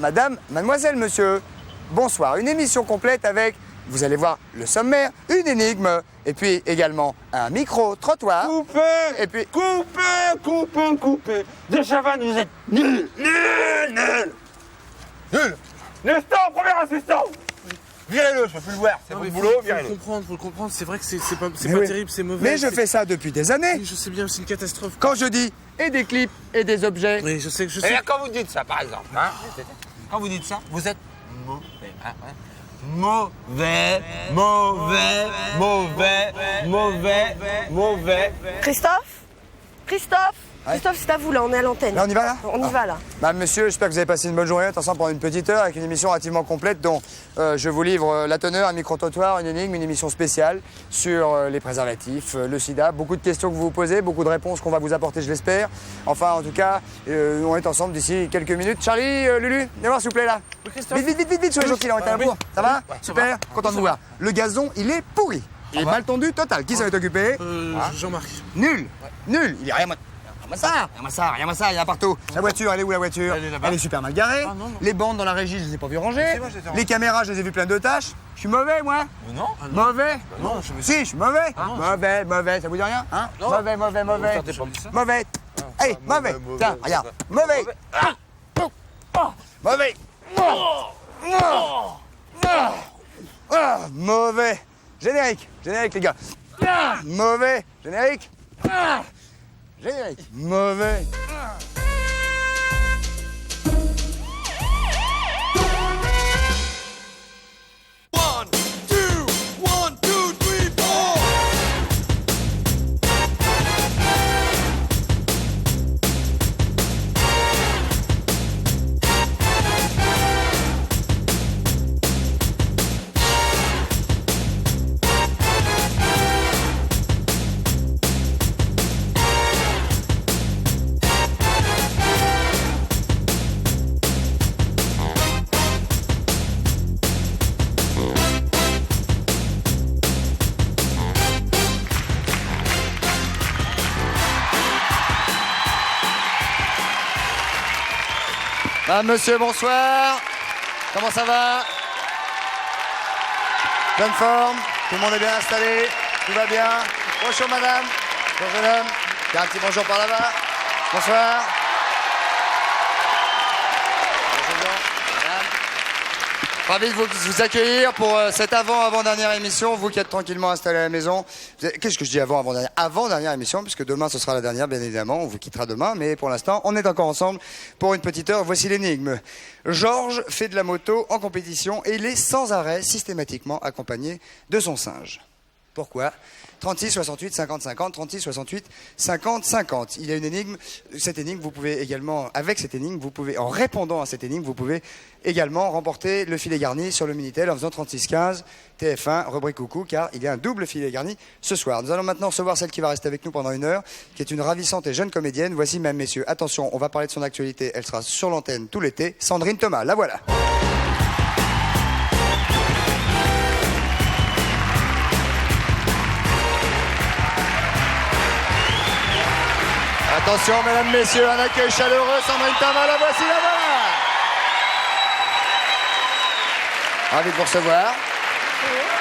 madame, mademoiselle, monsieur. Bonsoir, une émission complète avec, vous allez voir, le sommaire, une énigme, et puis également un micro-trottoir. Coupez! Et puis... Coupez! De Chavannes, vous êtes nuls! Nestor, premier assistant! Virez-le, je peux plus le voir, c'est votre boulot, virez-le. Faut le comprendre, c'est vrai que c'est pas oui. terrible, c'est mauvais. Mais je fais ça depuis des années. Oui, je sais bien, c'est une catastrophe. Quand je dis et des clips et des objets. Oui, je sais. Et quand vous dites ça, par exemple, hein, quand vous dites ça, vous êtes mauvais. Hein, mauvais. Christophe, c'est à vous là, on est à l'antenne. Là, on y va là? On y va là. Madame, monsieur, j'espère que vous avez passé une bonne journée. Attention, pendant une petite heure avec une émission relativement complète dont je vous livre la teneur, un micro-trottoir, une énigme, une émission spéciale sur les préservatifs, le sida. Beaucoup de questions que vous vous posez, beaucoup de réponses qu'on va vous apporter, je l'espère. Enfin, en tout cas, on est ensemble d'ici quelques minutes. Charlie, Lulu, viens voir s'il vous plaît là. Oui, Christophe. Vite, sur les gentils, on est à la bourre. Ça va? Super, content de vous voir. Le gazon, il est pourri. Il est mal tendu, total. Qui s'en est occupé? Jean-Marc. Nul. Il y a rien à ça, il y en a partout. La voiture, elle est où la voiture? Elle est super mal garée. Non. Les bandes dans la régie, je les ai pas vues ranger. moi, je les ai rangées. Les caméras, je les ai vues pleines de tâches. Je suis mauvais, moi. Non. Mauvais. Non, je me Si, je suis mauvais. non, Mauvais, ça vous dit rien? Hein? Non. Mauvais. Mauvais. Allez, mauvais. Tiens, regarde. Mauvais. Mauvais. Mauvais. Générique, les gars. Mauvais. Générique. Mauvais. Madame, monsieur, bonsoir. Comment ça va? Pleine forme? Tout le monde est bien installé? Tout va bien? Bonjour madame. Bonjour jeune homme. Il y a un petit bonjour par là-bas. Bonsoir. Bonjour madame. Ravi de vous accueillir pour cette avant-dernière émission. Vous qui êtes tranquillement installés à la maison. Qu'est-ce que je dis avant-dernière? Avant-dernière émission, puisque demain ce sera la dernière, bien évidemment. On vous quittera demain, mais pour l'instant, on est encore ensemble pour une petite heure. Voici l'énigme. Georges fait de la moto en compétition et il est sans arrêt, systématiquement accompagné de son singe. Pourquoi? 36, 68, 50, 50, 36, 68, 50, 50. Il y a une énigme. Cette énigme, vous pouvez également, avec cette énigme, en répondant à cette énigme, vous pouvez également remporter le filet garni sur le Minitel en faisant 36 15 TF1, rubrique coucou, car il y a un double filet garni ce soir. Nous allons maintenant recevoir celle qui va rester avec nous pendant une heure, qui est une ravissante et jeune comédienne. Voici, mesdames, messieurs, attention, on va parler de son actualité. Elle sera sur l'antenne tout l'été. Sandrine Thomas, la voilà. Attention, mesdames, messieurs, un accueil chaleureux, Sandrine Thomas, la voici, la voilà. Ravi de vous recevoir.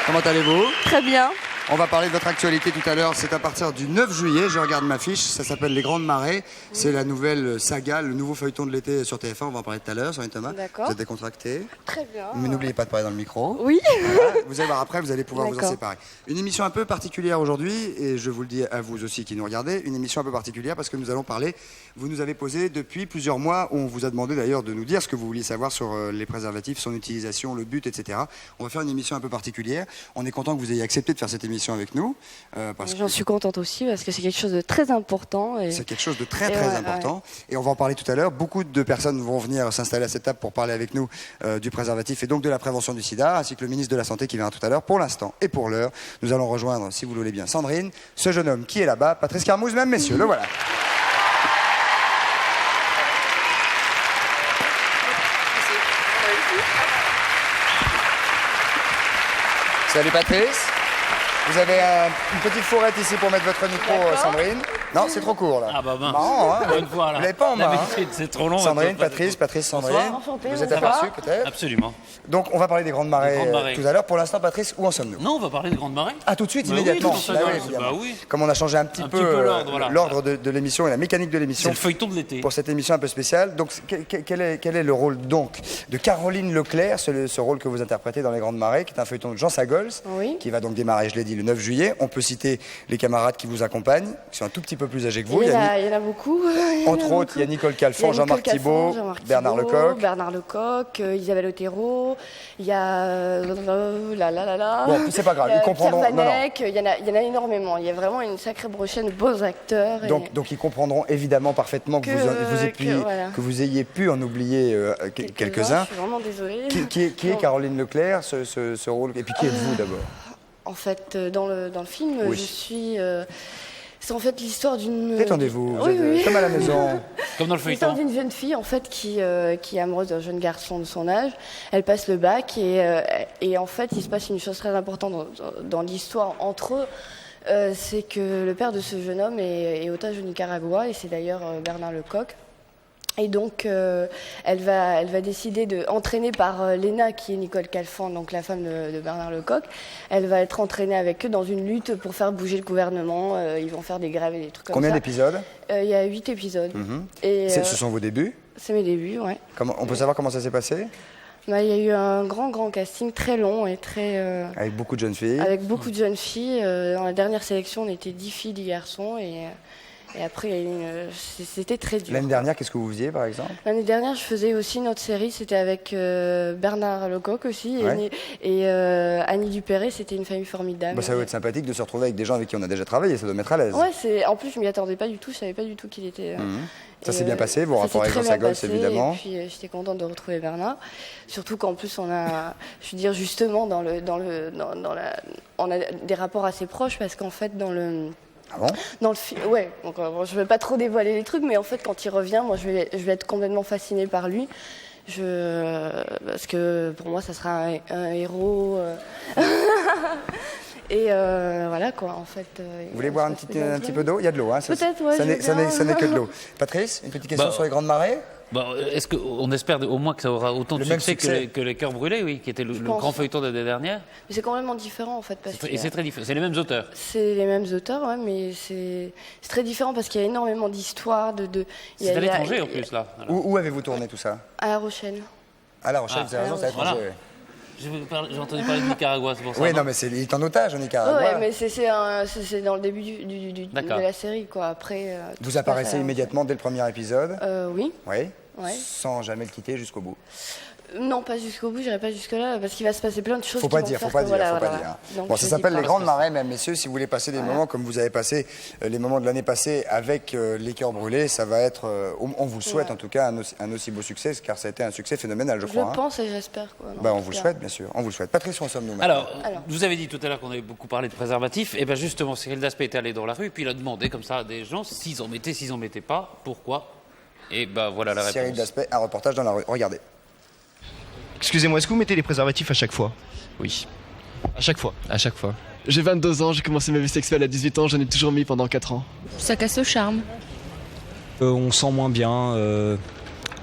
Comment allez-vous? Très bien. On va parler de votre actualité tout à l'heure. C'est à partir du 9 juillet. Je regarde ma fiche. Ça s'appelle Les Grandes Marées. C'est la nouvelle saga, le nouveau feuilleton de l'été sur TF1. On va en parler tout à l'heure, Sandrine Thomas. D'accord. Vous êtes décontracté. Très bien. Mais n'oubliez pas de parler dans le micro. Oui. Voilà. Vous allez voir après, vous allez pouvoir vous en D'accord. séparer. Une émission un peu particulière aujourd'hui, et je vous le dis à vous aussi qui nous regardez, une émission un peu particulière parce que nous allons parler, vous nous avez posé depuis plusieurs mois, on vous a demandé d'ailleurs de nous dire ce que vous vouliez savoir sur les préservatifs, son utilisation, le but, etc. On va faire une émission un peu particulière. On est content que vous ayez accepté de faire cette émission avec nous. Parce J'en que suis contente aussi parce que c'est quelque chose de très important. Et... c'est quelque chose de très Et très ouais, important. Et on va en parler tout à l'heure. Beaucoup de personnes vont venir s'installer à cette table pour parler avec nous du préservatif et donc de la prévention du sida, ainsi que le ministre de la Santé qui viendra tout à l'heure. Pour l'instant et pour l'heure, nous allons rejoindre, si vous le voulez bien, Sandrine, ce jeune homme qui est là-bas, Patrice Carmouze, mesdames, messieurs, le voilà. Salut Patrice. Vous avez une petite fourrette ici pour mettre votre micro, Sandrine. Non, c'est trop court là. Ah bah mince. Marrant, hein. Bonne fois, là. Vous l'avez pas en main. hein. D'habitude, c'est trop long. Sandrine, Patrice, Sandrine. Enchantée, Vous êtes bonsoir. aperçus peut-être. Absolument. Donc on va parler des grandes marées, Des grandes marées. tout à l'heure. Pour l'instant, Patrice, où en sommes-nous? Non, on va parler de Grande Marée. Ah, tout de suite, Bah oui, immédiatement. tout ça, Bah bah, oui, évidemment. bah oui. Comme on a changé un petit peu, l'ordre, voilà. l'ordre de l'émission et la mécanique de C'est l'émission le feuilleton de l'été. pour cette émission un peu spéciale. Donc, quel est le rôle donc de Caroline Leclerc, ce rôle que vous interprétez dans Les Grandes Marées, qui est un feuilleton de Jean Sagols, Oui. qui va donc démarrer, je l'ai dit, le 9 juillet. On peut citer les camarades qui vous accompagnent, qui sont un tout petit peu plus âgés que vous. Il y, Il y a il y en a beaucoup. Entre autres, il y a Nicole Calfon, Jean-Marc Thibault, Bernard Lecoq. Bernard Lecoq, Isabelle Otero, il y a... Bon, c'est pas grave, ils comprendront. Pierre Non, non. Vanek, il y en a énormément. Il y a vraiment une sacrée brochette de beaux acteurs. Donc ils comprendront évidemment parfaitement que voilà. vous ayez pu en oublier quelques-uns. Je suis vraiment désolée. Qui est Non. Caroline Leclerc, ce rôle? Et puis qui êtes-vous d'abord? En fait, dans le film, Oui. je suis... c'est en fait l'histoire d'une... Détendez-vous, vous Oui, êtes oui. comme à la maison. Comme dans le L'histoire feuilleton. d'une jeune fille en fait qui est amoureuse d'un jeune garçon de son âge. Elle passe le bac et en fait il se passe une chose très importante dans l'histoire entre eux. C'est que le père de ce jeune homme est otage au Nicaragua et c'est d'ailleurs Bernard Lecoq. Et donc, elle va décider entraînée par Léna, qui est Nicole Calfan, donc la femme de Bernard Lecoq. Elle va être entraînée avec eux dans une lutte pour faire bouger le gouvernement. Ils vont faire des grèves et des trucs comme Combien ça. d'épisodes? Il y a 8 épisodes. Et Ce sont vos débuts? c'est mes débuts, ouais. On peut savoir comment ça s'est passé? Bah, il y a eu un grand casting très long et très Avec beaucoup de jeunes filles. avec beaucoup de jeunes filles. Dans la dernière sélection, on était 10 filles, 10 garçons et après, il y a eu c'était très dur. L'année dernière, qu'est-ce que vous faisiez par exemple? L'année dernière, je faisais aussi une autre série, c'était avec Bernard Lecoq aussi, Ouais. et Annie Dupéré, c'était Une famille formidable. Bah, ça doit être sympathique de se retrouver avec des gens avec qui on a déjà travaillé, ça doit mettre à l'aise. Ouais, en plus, je m'y attendais pas du tout, je savais pas du tout qu'il était... Ça et, s'est bien passé, vos ça rapports s'est avec très Jean bien Sagols, passé, évidemment. Et puis, j'étais contente de retrouver Bernard. Surtout qu'en plus, on a, je veux dire, justement, on a des rapports assez proches parce qu'en fait, dans le film, ouais, donc, bon, je vais pas trop dévoiler les trucs, mais en fait, quand il revient, moi, je vais être complètement fascinée par lui. Parce que pour moi, ça sera un héros. Et voilà quoi, en fait. Vous voulez boire un petit peu d'eau? Il y a de l'eau, hein? Peut-être, ouais, Ça je n'est veux ça bien. n'est- ça n'est que de l'eau. Patrice, une petite question Bah, sur les grandes marées? Bah, est-ce qu'on espère au moins que ça aura autant de Le même succès, succès. que les Cœurs Brûlés, oui, qui était le pense. grand feuilleton de l'année dernière? Mais c'est complètement différent en fait. Parce Et c'est très différent. C'est les mêmes auteurs. c'est les mêmes auteurs, ouais, mais c'est très différent parce qu'il y a énormément d'histoires. C'est à l'étranger en plus, là. Voilà. Où avez-vous tourné tout ça? À La Rochelle. À La Rochelle, Ah, vous avez raison, c'est à voilà. l'étranger. J'ai entendu parler de Nicaragua, c'est pour ça. Oui, non non, mais il est en otage au Nicaragua. Ouais, mais c'est dans le début de D'accord. la série, quoi. Après, tout Vous se passe apparaissez à La immédiatement dès le premier épisode? Rochelle. Oui. Oui. Ouais. Sans jamais le quitter jusqu'au bout. Non, pas jusqu'au bout, j'irai pas jusque-là, parce qu'il va se passer plein de choses Faut qui pas vont dire, faire faut pas que dire, voilà, faut pas voilà. dire. Donc, Bon, je ça dis s'appelle pas. les grandes marées, mesdames, messieurs. Si vous voulez passer des moments comme vous avez passé les moments de l'année passée avec les Cœurs Brûlés, ça va être, on vous le souhaite en tout cas, un aussi beau succès, car ça a été un succès phénoménal, je Je crois. hein. pense et j'espère, quoi. Bah, en on tout vous le cas. souhaite, bien sûr. On vous le souhaite. Patrice, où en sommes-nous maintenant? Alors, vous avez dit tout à l'heure qu'on avait beaucoup parlé de préservatifs. Et bien justement, Cyril Daspey était allé dans la rue, puis il a demandé comme ça à des gens s'ils en mettaient pas, pourquoi. Et ben voilà la réponse. Cyril Daspey, un reportage dans la rue. Regardez. Excusez-moi, est-ce que vous mettez les préservatifs à chaque fois? Oui, À chaque fois. à chaque fois. J'ai 22 ans, j'ai commencé ma vie sexuelle à 18 ans, j'en ai toujours mis pendant 4 ans. Ça casse le charme. On sent moins bien,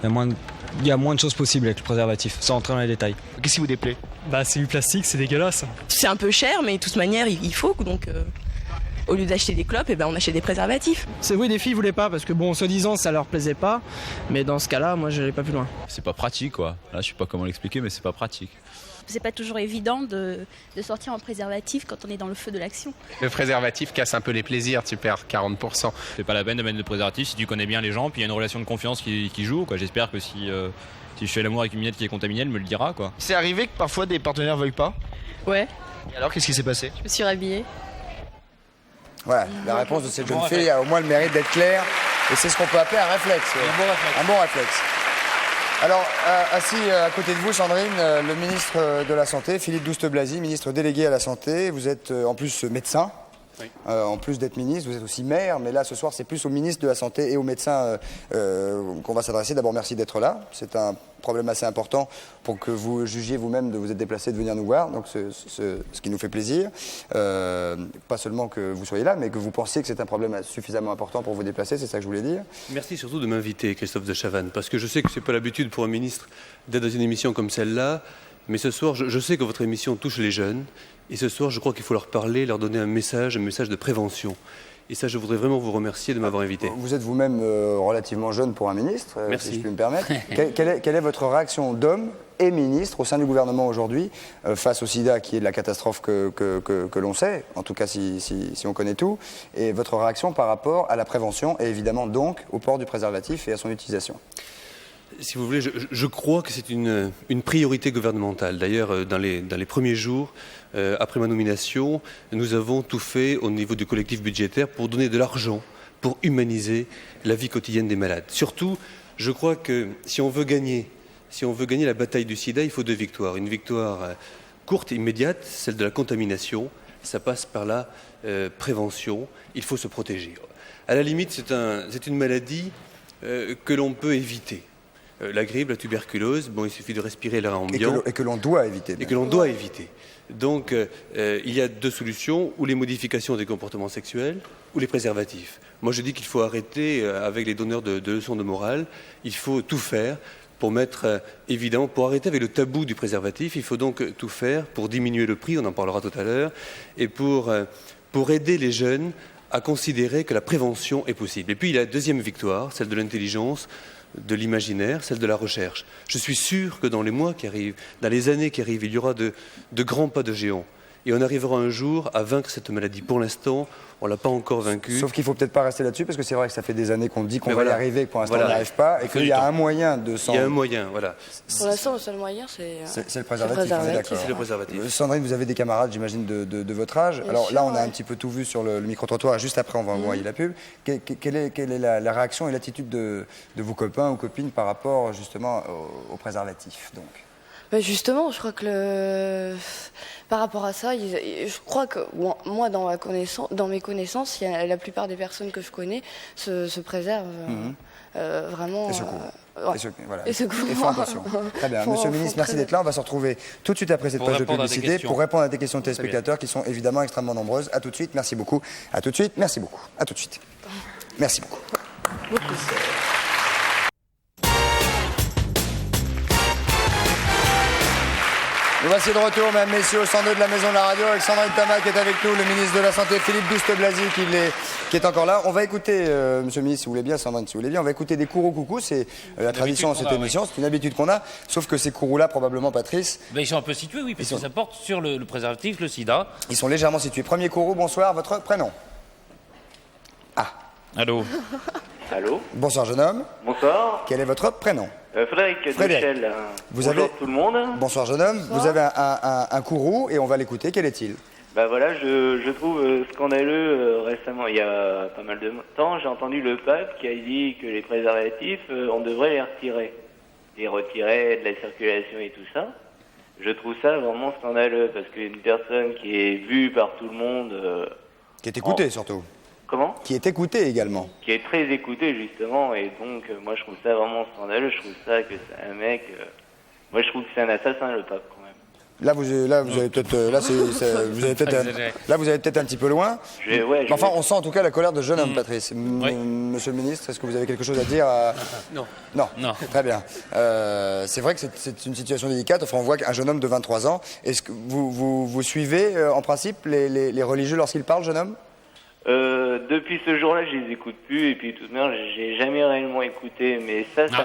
il y a moins de choses possibles avec le préservatif, sans rentrer dans les détails. Qu'est-ce qui vous déplaît? Bah c'est du plastique, c'est dégueulasse. C'est un peu cher, mais de toute manière, il faut. Donc, au lieu d'acheter des clopes, on achète des préservatifs. C'est oui, des filles voulaient pas parce que bon, soi-disant ça leur plaisait pas, mais dans ce cas-là, moi je n'allais pas plus loin. C'est pas pratique quoi. Là je sais pas comment l'expliquer mais c'est pas pratique. C'est pas toujours évident de sortir en préservatif quand on est dans le feu de l'action. Le préservatif casse un peu les plaisirs, tu perds 40%. C'est pas la peine de mettre le préservatif si tu connais bien les gens, puis il y a une relation de confiance qui joue quoi. J'espère que si je fais l'amour avec une minette qui est contaminée, elle me le dira quoi. C'est arrivé que parfois des partenaires veuillent pas? Ouais, Et alors, qu'est-ce qui s'est passé? je me suis rhabillée. Voilà, la réponse de cette jeune fille a au moins le mérite d'être claire, et c'est ce qu'on peut appeler un réflexe. Un bon réflexe. Alors, assis à côté de vous, Sandrine, le ministre de la Santé, Philippe Douste-Blazy, ministre délégué à la Santé. Vous êtes en plus médecin. En plus d'être ministre, vous êtes aussi maire, mais là ce soir c'est plus au ministre de la Santé et aux médecins qu'on va s'adresser. D'abord merci d'être là, c'est un problème assez important pour que vous jugiez vous-même de vous être déplacé, de venir nous voir, donc ce qui nous fait plaisir. Pas seulement que vous soyez là, mais que vous pensiez que c'est un problème suffisamment important pour vous déplacer, c'est ça que je voulais dire. Merci surtout de m'inviter, Christophe de Chavannes, parce que je sais que ce n'est pas l'habitude pour un ministre d'être dans une émission comme celle-là, mais ce soir je sais que votre émission touche les jeunes. Et ce soir, je crois qu'il faut leur parler, leur donner un message de prévention. Et ça, je voudrais vraiment vous remercier de m'avoir invité. Vous êtes vous-même relativement jeune pour un ministre, Merci. si je puis me permettre. Quelle est votre réaction d'homme et ministre au sein du gouvernement aujourd'hui face au sida, qui est de la catastrophe que l'on sait, en tout cas si on connaît tout, et votre réaction par rapport à la prévention et évidemment donc au port du préservatif et à son utilisation? Si vous voulez, je crois que c'est une priorité gouvernementale. D'ailleurs, dans les premiers jours, après ma nomination, nous avons tout fait au niveau du collectif budgétaire pour donner de l'argent, pour humaniser la vie quotidienne des malades. Surtout, je crois que si on veut gagner la bataille du sida, il faut 2 victoires. Une victoire courte et immédiate, celle de la contamination. Ça passe par la prévention. Il faut se protéger. À la limite, c'est une maladie que l'on peut éviter. La grippe, la tuberculose, bon, il suffit de respirer l'air ambiant. Et que l'on doit éviter. Et que l'on doit éviter. Donc, il y a 2 solutions, ou les modifications des comportements sexuels, ou les préservatifs. Moi, je dis qu'il faut arrêter avec les donneurs de leçons de morale. Il faut tout faire pour évidemment, pour arrêter avec le tabou du préservatif. Il faut donc tout faire pour diminuer le prix, on en parlera tout à l'heure, et pour aider les jeunes à considérer que la prévention est possible. Et puis, il y a la 2e victoire, celle de l'intelligence, de l'imaginaire, celle de la recherche. Je suis sûr que dans les mois qui arrivent, dans les années qui arrivent, il y aura de grands pas de géant. Et on arrivera un jour à vaincre cette maladie. Pour l'instant, on ne l'a pas encore vaincue. Sauf qu'il ne faut peut-être pas rester là-dessus, parce que c'est vrai que ça fait des années qu'on dit qu'on va y arriver, que pour l'instant on n'y arrive pas, et qu'il y a un moyen de s'en... Il y a un moyen, voilà. Pour l'instant, le seul moyen, c'est le préservatif. C'est le préservatif. Sandrine, vous avez des camarades, j'imagine, de votre âge. Bien Alors sûr, là, on a un petit peu tout vu sur le micro-trottoir, juste après, on va envoyer la pub. Quelle est la réaction et l'attitude de vos copains ou copines par rapport, justement, au préservatif, donc? Justement, je crois que par rapport à ça, je crois que moi, dans mes connaissances, la plupart des personnes que je connais se préservent vraiment. Et se couvrent. Voilà. Et se couvrent. Et font attention. Très bien. Monsieur le ministre, merci d'être là. On va se retrouver tout de suite après cette page de publicité pour répondre à des questions de téléspectateurs qui sont évidemment extrêmement nombreuses. À tout de suite. Merci beaucoup. À tout de suite. Merci beaucoup. À tout de suite. Merci beaucoup. Nous voici de retour, mesdames, messieurs, au 102 de la Maison de la Radio, avec Sandrine Tama qui est avec nous, le ministre de la Santé, Philippe Douste-Blazy qui est encore là. On va écouter, monsieur le ministre, si vous voulez bien, Sandrine, si vous voulez bien, on va écouter des courroux coucou, c'est la tradition de cette émission, c'est une habitude qu'on a, sauf que ces courroux-là, probablement, Patrice... Ben, ils sont un peu situés, oui, parce que ça porte sur le préservatif, le sida. Ils sont légèrement situés. Premier courroux, bonsoir, votre prénom? Ah. Allô? Allô? Bonsoir, jeune homme. Bonsoir. Quel est votre prénom? Frédéric Duchel. Bonjour tout le monde. Bonsoir, jeune homme. Vous avez un courroux et on va l'écouter. Quel est-il? Bah voilà, je trouve scandaleux récemment, il y a pas mal de temps, j'ai entendu le pape qui a dit que les préservatifs, on devrait les retirer. Les retirer de la circulation et tout ça. Je trouve ça vraiment scandaleux parce qu'une personne qui est vue par tout le monde... qui est écoutée surtout. Comment? Qui est écoutée également. Qui est très écoutée justement, et donc moi je trouve ça vraiment scandaleux, je trouve ça que c'est un mec... moi je trouve que c'est un assassin le pape quand même. Là vous avez peut-être là vous allez peut-être un petit peu loin. Enfin on sent en tout cas la colère de jeune homme, Patrice. Monsieur le ministre, est-ce que vous avez quelque chose à dire Non. Non. Très bien. C'est vrai que c'est une situation délicate. Enfin on voit qu'un jeune homme de 23 ans. Est-ce que vous suivez en principe les religieux lorsqu'ils parlent, jeune homme? Depuis ce jour-là, je les écoute plus, et puis tout de même, j'ai jamais réellement écouté, mais ça m'a...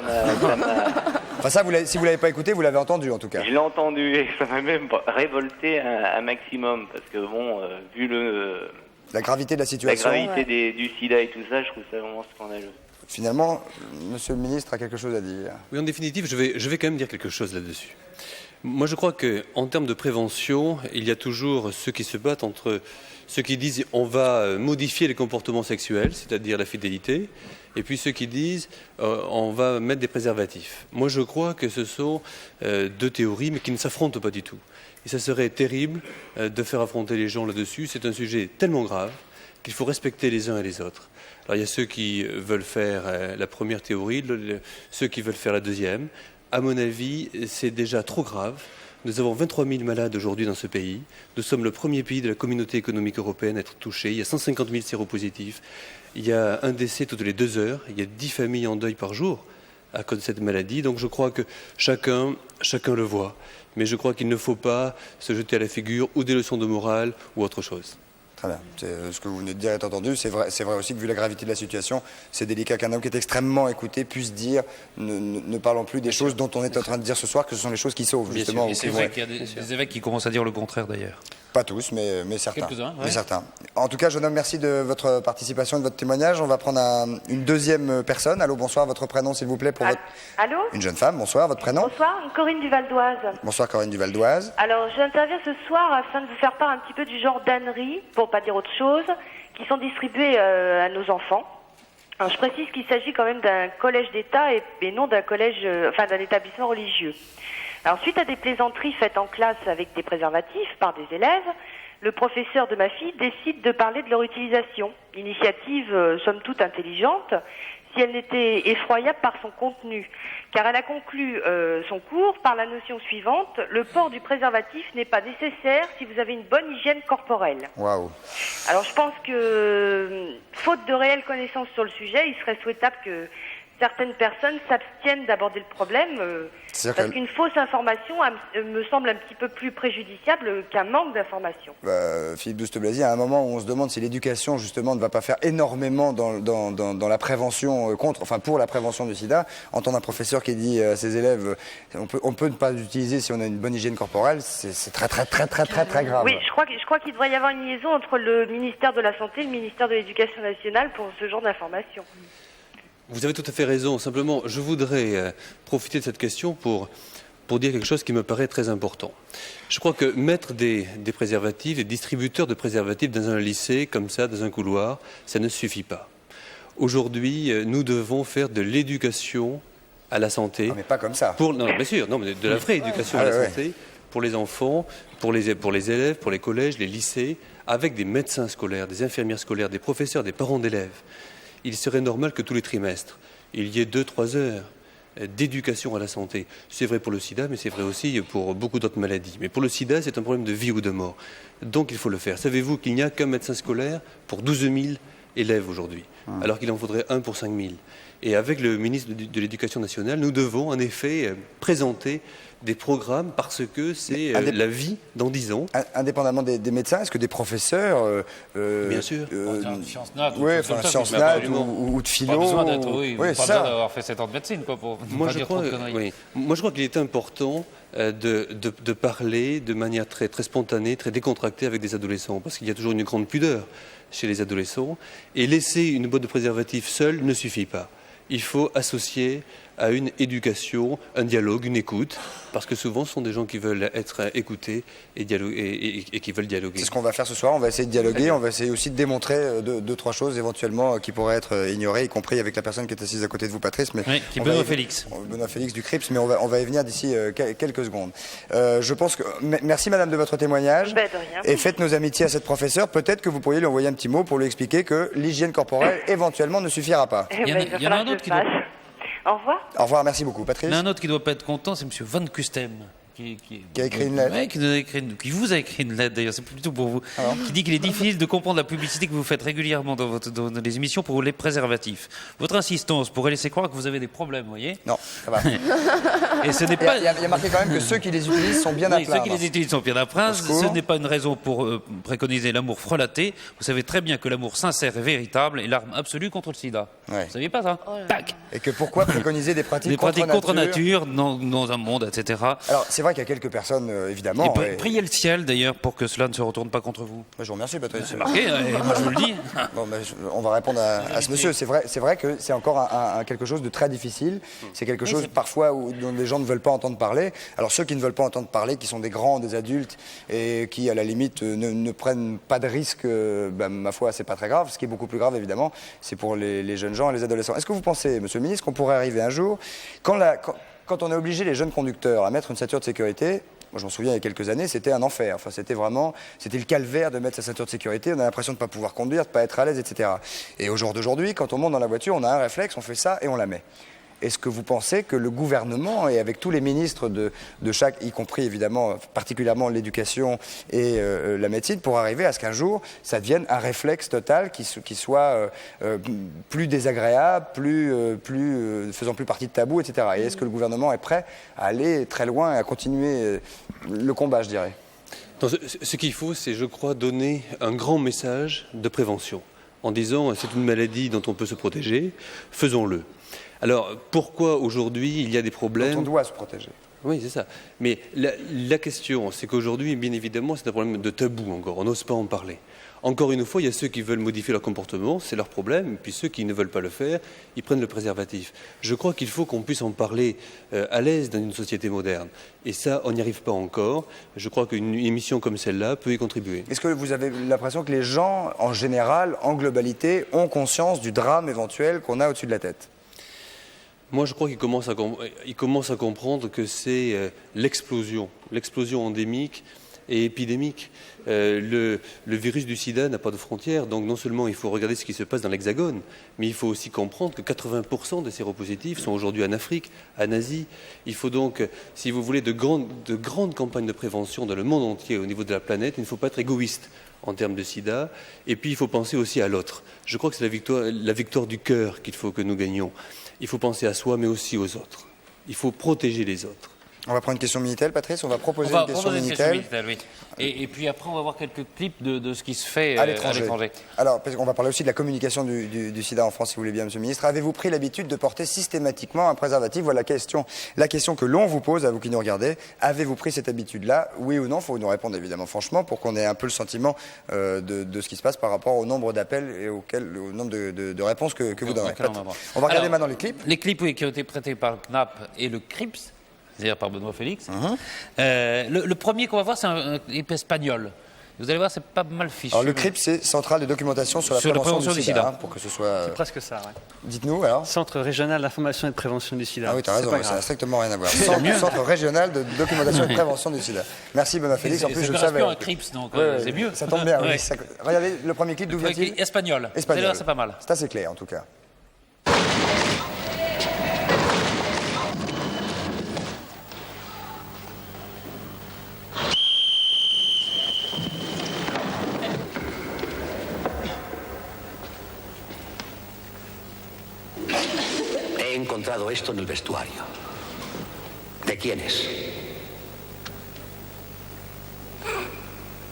Enfin ça, si vous l'avez pas écouté, vous l'avez entendu en tout cas. Je l'ai entendu, et ça m'a même révolté un maximum, parce que bon, vu la gravité de la situation... La gravité du sida et tout ça, je trouve ça vraiment scandaleux. Finalement, monsieur le ministre a quelque chose à dire. Oui, en définitive, je vais quand même dire quelque chose là-dessus. Moi, je crois qu'en termes de prévention, il y a toujours ceux qui se battent entre ceux qui disent on va modifier les comportements sexuels, c'est-à-dire la fidélité, et puis ceux qui disent on va mettre des préservatifs. Moi, je crois que ce sont deux théories, mais qui ne s'affrontent pas du tout. Et ça serait terrible de faire affronter les gens là-dessus. C'est un sujet tellement grave qu'il faut respecter les uns et les autres. Alors, il y a ceux qui veulent faire la première théorie, ceux qui veulent faire la deuxième. À mon avis, c'est déjà trop grave. Nous avons 23 000 malades aujourd'hui dans ce pays. Nous sommes le premier pays de la communauté économique européenne à être touché. Il y a 150 000 séropositifs. Il y a un décès toutes les 2 heures. Il y a 10 familles en deuil par jour à cause de cette maladie. Donc je crois que chacun le voit. Mais je crois qu'il ne faut pas se jeter à la figure ou des leçons de morale ou autre chose. Très bien. Ce que vous venez de dire est entendu. C'est vrai aussi que vu la gravité de la situation, c'est délicat qu'un homme qui est extrêmement écouté puisse dire ne parlons plus des choses dont on est en train de dire ce soir que ce sont les choses qui sauvent, justement. Et c'est vrai qu'il y a des évêques qui commencent à dire le contraire d'ailleurs. Pas tous, mais certains. Quelques-uns, ouais. Mais certains. En tout cas, jeune homme, merci de votre participation et de votre témoignage. On va prendre une deuxième personne. Allô, bonsoir, votre prénom s'il vous plaît pour votre... Allô ? Une jeune femme, bonsoir, votre prénom ? Bonsoir, Corinne du Val d'Oise. Bonsoir Corinne du Val d'Oise. Alors, j'interviens ce soir afin de vous faire part un petit peu du genre d'âneries, pour pas dire autre chose, qui sont distribuées à nos enfants. Alors, je précise qu'il s'agit quand même d'un collège d'État et non d'un collège, d'un établissement religieux. Alors, suite à des plaisanteries faites en classe avec des préservatifs par des élèves, le professeur de ma fille décide de parler de leur utilisation. Initiative, somme toute, intelligente, si elle n'était effroyable par son contenu. Car elle a conclu son cours par la notion suivante: le port du préservatif n'est pas nécessaire si vous avez une bonne hygiène corporelle. Waouh. Alors je pense que, faute de réelles connaissances sur le sujet, il serait souhaitable que certaines personnes s'abstiennent d'aborder le problème, parce qu'une fausse information me semble un petit peu plus préjudiciable qu'un manque d'information. Philippe Douste-Blazy, à un moment où on se demande si l'éducation justement ne va pas faire énormément dans la prévention pour la prévention du sida, entendre un professeur qui dit à ses élèves on peut ne pas l'utiliser si on a une bonne hygiène corporelle, c'est très grave. Oui, je crois qu'il devrait y avoir une liaison entre le ministère de la Santé et le ministère de l'Éducation nationale pour ce genre d'informations. Vous avez tout à fait raison. Simplement, je voudrais profiter de cette question pour dire quelque chose qui me paraît très important. Je crois que mettre des préservatifs, des distributeurs de préservatifs dans un lycée, comme ça, dans un couloir, ça ne suffit pas. Aujourd'hui, nous devons faire de l'éducation à la santé. Non, mais pas comme ça. Non, bien sûr, non, mais de la vraie éducation à la santé pour les enfants, pour les élèves, pour les collèges, les lycées, avec des médecins scolaires, des infirmières scolaires, des professeurs, des parents d'élèves. Il serait normal que tous les trimestres, il y ait 2-3 heures d'éducation à la santé. C'est vrai pour le sida, mais c'est vrai aussi pour beaucoup d'autres maladies. Mais pour le sida, c'est un problème de vie ou de mort. Donc il faut le faire. Savez-vous qu'il n'y a qu'un médecin scolaire pour 12 000 élèves aujourd'hui, alors qu'il en faudrait un pour 5 000. Et avec le ministre de l'Éducation nationale, nous devons en effet présenter des programmes parce que c'est la vie dans 10 ans. Indépendamment des médecins, est-ce que des professeurs... Bien sûr. Sciences nat, sciences nat ou de philo... Pas besoin d'être, pas besoin ça. d'avoir fait 7 ans de médecine, quoi, pour Moi, pas je dire trop de conneries. Moi, je crois qu'il est important de parler de manière très spontanée, très décontractée avec des adolescents, parce qu'il y a toujours une grande pudeur chez les adolescents. Et laisser une boîte de préservatifs seule ne suffit pas. Il faut associer à une éducation, un dialogue, une écoute, parce que souvent ce sont des gens qui veulent être écoutés et qui veulent dialoguer. C'est ce qu'on va faire ce soir, on va essayer de dialoguer, on va essayer aussi de démontrer 2-3 choses éventuellement qui pourraient être ignorées, y compris avec la personne qui est assise à côté de vous, Patrice. Mais qui est Benoît Félix. Benoît Félix du CRIPS, mais on va y venir d'ici quelques secondes. Je pense que... Merci madame de votre témoignage. De rien. Et faites nos amitiés à cette professeure. Peut-être que vous pourriez lui envoyer un petit mot pour lui expliquer que l'hygiène corporelle éventuellement ne suffira pas. Il y en a un autre qui doit... Au revoir. Au revoir, merci beaucoup. Patrice. Il y en a un autre qui ne doit pas être content, c'est M. Van Custem. Qui a écrit une lettre. Ouais, qui vous a écrit une lettre d'ailleurs, c'est plutôt pour vous. Qui dit qu'il est difficile de comprendre la publicité que vous faites régulièrement dans les émissions pour les préservatifs. Votre insistance pourrait laisser croire que vous avez des problèmes, vous voyez ? Non, ça va. Et ce n'est pas. Il y a marqué quand même que ceux qui les utilisent sont bien à plaindre. Ceux qui les utilisent sont bien à plaindre. Ce n'est pas une raison pour préconiser l'amour frelaté. Vous savez très bien que l'amour sincère et véritable est l'arme absolue contre le sida. Ouais. Vous saviez pas ça ? Et que pourquoi préconiser des pratiques contre contre nature dans un monde, etc. Alors c'est vrai qu'il y a quelques personnes, évidemment. Et priez le ciel d'ailleurs pour que cela ne se retourne pas contre vous. Je vous remercie, Patrice. C'est marqué, et moi je vous le dis. Bon, on va répondre à ce monsieur. C'est vrai que c'est encore quelque chose de très difficile. C'est quelque chose parfois dont les gens ne veulent pas entendre parler. Alors ceux qui ne veulent pas entendre parler, qui sont des grands, des adultes, et qui à la limite ne prennent pas de risques, ma foi, c'est pas très grave. Ce qui est beaucoup plus grave, évidemment, c'est pour les jeunes gens et les adolescents. Est-ce que vous pensez, monsieur le ministre, qu'on pourrait arriver un jour, quand on a obligé les jeunes conducteurs à mettre une ceinture de sécurité, moi je m'en souviens il y a quelques années, c'était un enfer. Enfin, c'était le calvaire de mettre sa ceinture de sécurité, on a l'impression de ne pas pouvoir conduire, de ne pas être à l'aise, etc. Et au jour d'aujourd'hui, quand on monte dans la voiture, on a un réflexe, on fait ça et on la met. Est-ce que vous pensez que le gouvernement, et avec tous les ministres de chaque, y compris évidemment particulièrement l'éducation et la médecine, pour arriver à ce qu'un jour, ça devienne un réflexe total qui soit plus désagréable, faisant plus partie de tabou, etc. Et est-ce que le gouvernement est prêt à aller très loin et à continuer le combat, je dirais? Ce qu'il faut, c'est, je crois, donner un grand message de prévention, en disant c'est une maladie dont on peut se protéger, faisons-le. Alors, pourquoi aujourd'hui il y a des problèmes? Dont on doit se protéger. Oui, c'est ça. Mais la question, c'est qu'aujourd'hui, bien évidemment, c'est un problème de tabou encore. On n'ose pas en parler. Encore une fois, il y a ceux qui veulent modifier leur comportement, c'est leur problème. Et puis ceux qui ne veulent pas le faire, ils prennent le préservatif. Je crois qu'il faut qu'on puisse en parler à l'aise dans une société moderne. Et ça, on n'y arrive pas encore. Je crois qu'une émission comme celle-là peut y contribuer. Est-ce que vous avez l'impression que les gens, en général, en globalité, ont conscience du drame éventuel qu'on a au-dessus de la tête? Moi, je crois qu'ils commencent à comprendre que c'est l'explosion endémique et épidémique. Le virus du sida n'a pas de frontières, donc non seulement il faut regarder ce qui se passe dans l'Hexagone, mais il faut aussi comprendre que 80% des séropositifs sont aujourd'hui en Afrique, en Asie. Il faut donc, si vous voulez, de grandes campagnes de prévention dans le monde entier au niveau de la planète. Il ne faut pas être égoïste en termes de sida, et puis il faut penser aussi à l'autre. Je crois que c'est la victoire du cœur qu'il faut que nous gagnions. Il faut penser à soi, mais aussi aux autres. Il faut protéger les autres. On va prendre une question Minitel, Patrice. On va proposer une question Minitel. Oui. Et puis après, on va voir quelques clips de ce qui se fait à l'étranger. Alors, on va parler aussi de la communication du sida en France, si vous voulez bien, monsieur le ministre. Avez-vous pris l'habitude de porter systématiquement un préservatif? Voilà la question que l'on vous pose, à vous qui nous regardez. Avez-vous pris cette habitude-là? Oui ou non? Il faut nous répondre évidemment franchement, pour qu'on ait un peu le sentiment de ce qui se passe par rapport au nombre d'appels et au nombre de réponses que vous donnerez. On va regarder maintenant les clips. Les clips, oui, qui ont été prêtés par CNAP et le CRIPS, c'est-à-dire par Benoît Félix. Le premier qu'on va voir, c'est un clip espagnol. Vous allez voir, c'est pas mal fichu. Alors le CRIP, c'est Centrale de documentation sur la prévention du sida. Pour que ce soit... C'est presque ça, ouais. Dites-nous alors. Centre régional d'information et de prévention du sida. Ah oui, t'as raison, ça n'a strictement rien à voir. Centre régional de documentation et de prévention du sida. Merci Benoît Félix, en plus je le savais. C'est un CRIPS, donc c'est mieux. Ça tombe bien, oui. Regardez le premier clip, d'où vient-il? Espagnol. Vous allez voir, c'est pas mal. C'est assez clair en tout cas. He encontrado esto en el vestuario. ¿De quién es?